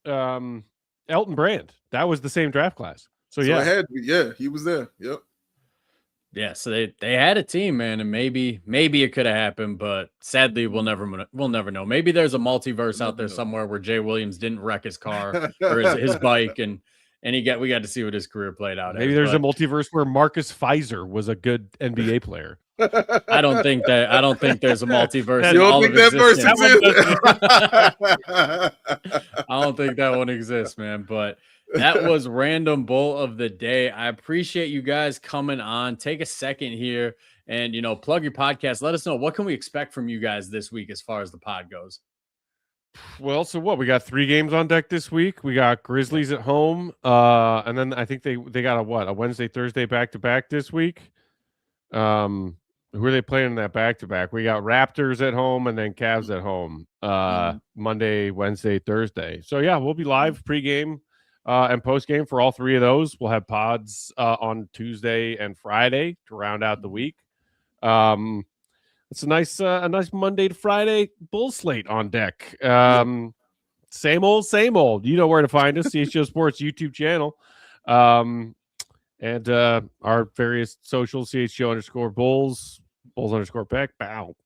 Elton Brand. That was the same draft class. So he was there. Yep. Yeah, so they had a team, man, and maybe it could have happened, but sadly we'll never know. Maybe there's a multiverse out there somewhere where Jay Williams didn't wreck his car or his bike, and we got to see what his career played out. Maybe there's a multiverse where Marcus Pfizer was a good NBA player. I don't think there's a multiverse. You don't think that verse exists? I don't think that one exists, man. But that was Random Bull of the Day. I appreciate you guys coming on. Take a second here and, plug your podcast. Let us know, what can we expect from you guys this week as far as the pod goes? Well, so what? We got 3 games on deck this week. We got Grizzlies at home, and then I think they got a Wednesday, Thursday back-to-back this week. Who are they playing in that back-to-back? We got Raptors at home and then Cavs at home. Monday, Wednesday, Thursday. So yeah, we'll be live pregame and postgame for all 3 of those. We'll have pods on Tuesday and Friday to round out the week. It's a nice Monday to Friday Bull slate on deck. Same old. You know where to find us, CHGO Sports YouTube channel. And our various socials, CHGO_Bulls, Bulls_Peck,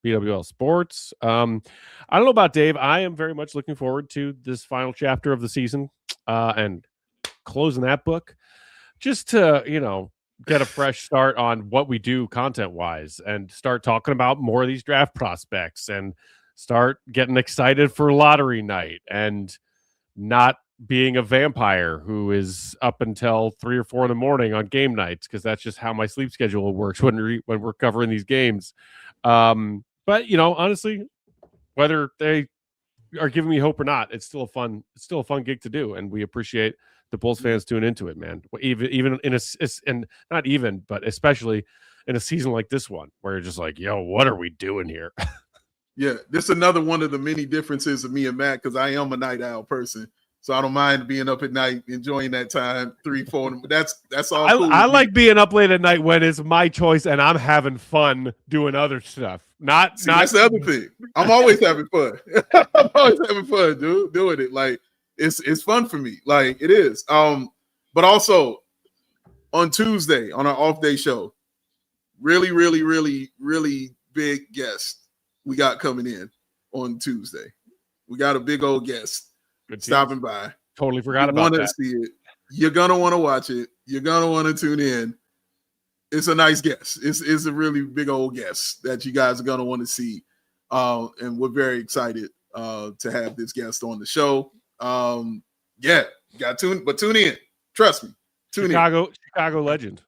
BWL Sports. I don't know about Dave. I am very much looking forward to this final chapter of the season and closing that book. Just to, get a fresh start on what we do content-wise and start talking about more of these draft prospects and start getting excited for lottery night and not being a vampire who is up until 3 or 4 in the morning on game nights, because that's just how my sleep schedule works when we're covering these games. But honestly, whether they are giving me hope or not, it's still a fun gig to do, and we appreciate the Bulls fans tune into it, man. Even but especially in a season like this one, where you're just like, yo, what are we doing here? Yeah, this is another one of the many differences of me and Matt, because I am a night owl person. So I don't mind being up at night, enjoying that time, 3, 4. That's all. Cool. I like being up late at night when it's my choice and I'm having fun doing other stuff. That's the other thing. I'm always having fun. I'm always having fun, dude, doing it. Like it's fun for me. Like it is. But also on Tuesday on our off day show, really, really, really, really big guest we got coming in on Tuesday. We got a big old guest. Stopping by. Totally forgot about that. Want to see it. You're gonna want to watch it. You're gonna want to tune in. It's a nice guest. It's a really big old guest that you guys are gonna want to see. And we're very excited to have this guest on the show. Tune in. Trust me. Tune in. Chicago legend.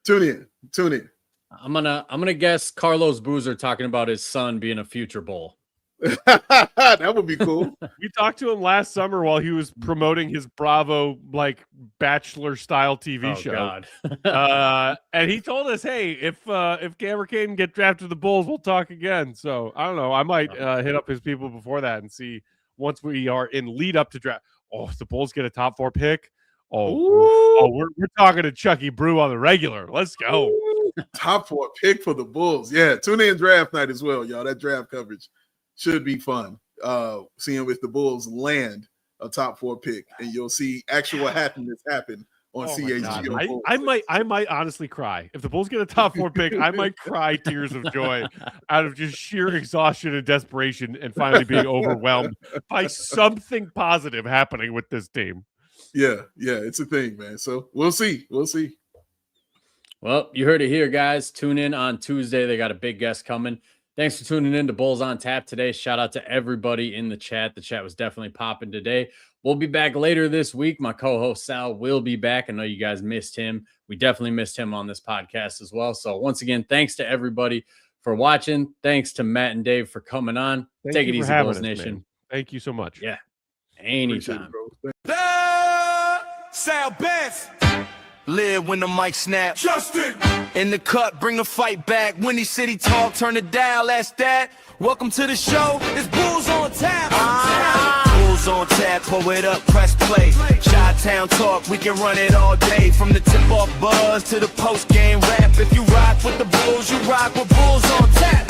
Tune in. I'm gonna guess Carlos Boozer talking about his son being a future Bull. That would be cool. We talked to him last summer while he was promoting his Bravo bachelor style TV show. God. And he told us, hey, if Cameron Caden get drafted to the Bulls, we'll talk again. So I don't know. I might hit up his people before that and see once we are in lead up to draft. Oh, if the Bulls get a top 4 pick. We're talking to Chucky Brew on the regular. Let's go. Ooh, top 4 pick for the Bulls. Yeah, tune in draft night as well, y'all. That draft coverage should be fun. Seeing if the Bulls land a top 4 pick, and you'll see actual happiness happen on CHGO. I might honestly cry if the Bulls get a top 4 pick. I might cry tears of joy out of just sheer exhaustion and desperation, and finally being overwhelmed by something positive happening with this team. Yeah, it's a thing, man. So we'll see. Well, you heard it here, guys. Tune in on Tuesday. They got a big guest coming. Thanks for tuning in to Bulls on Tap today. Shout out to everybody in the chat. The chat was definitely popping today. We'll be back later this week. My co-host Sal will be back. I know you guys missed him. We definitely missed him on this podcast as well. So once again, thanks to everybody for watching. Thanks to Matt and Dave for coming on. Take it easy, Bulls Nation. Man. Thank you so much. Yeah, anytime. Sal Beth. Live when the mic snap. Justin! In the cut, bring the fight back. Windy City talk, turn it down, that's that. Welcome to the show, it's Bulls on Tap. Bulls on Tap, pull it up, press play. Chi-Town talk, we can run it all day. From the tip-off buzz to the post-game rap. If you rock with the Bulls, you rock with Bulls on Tap.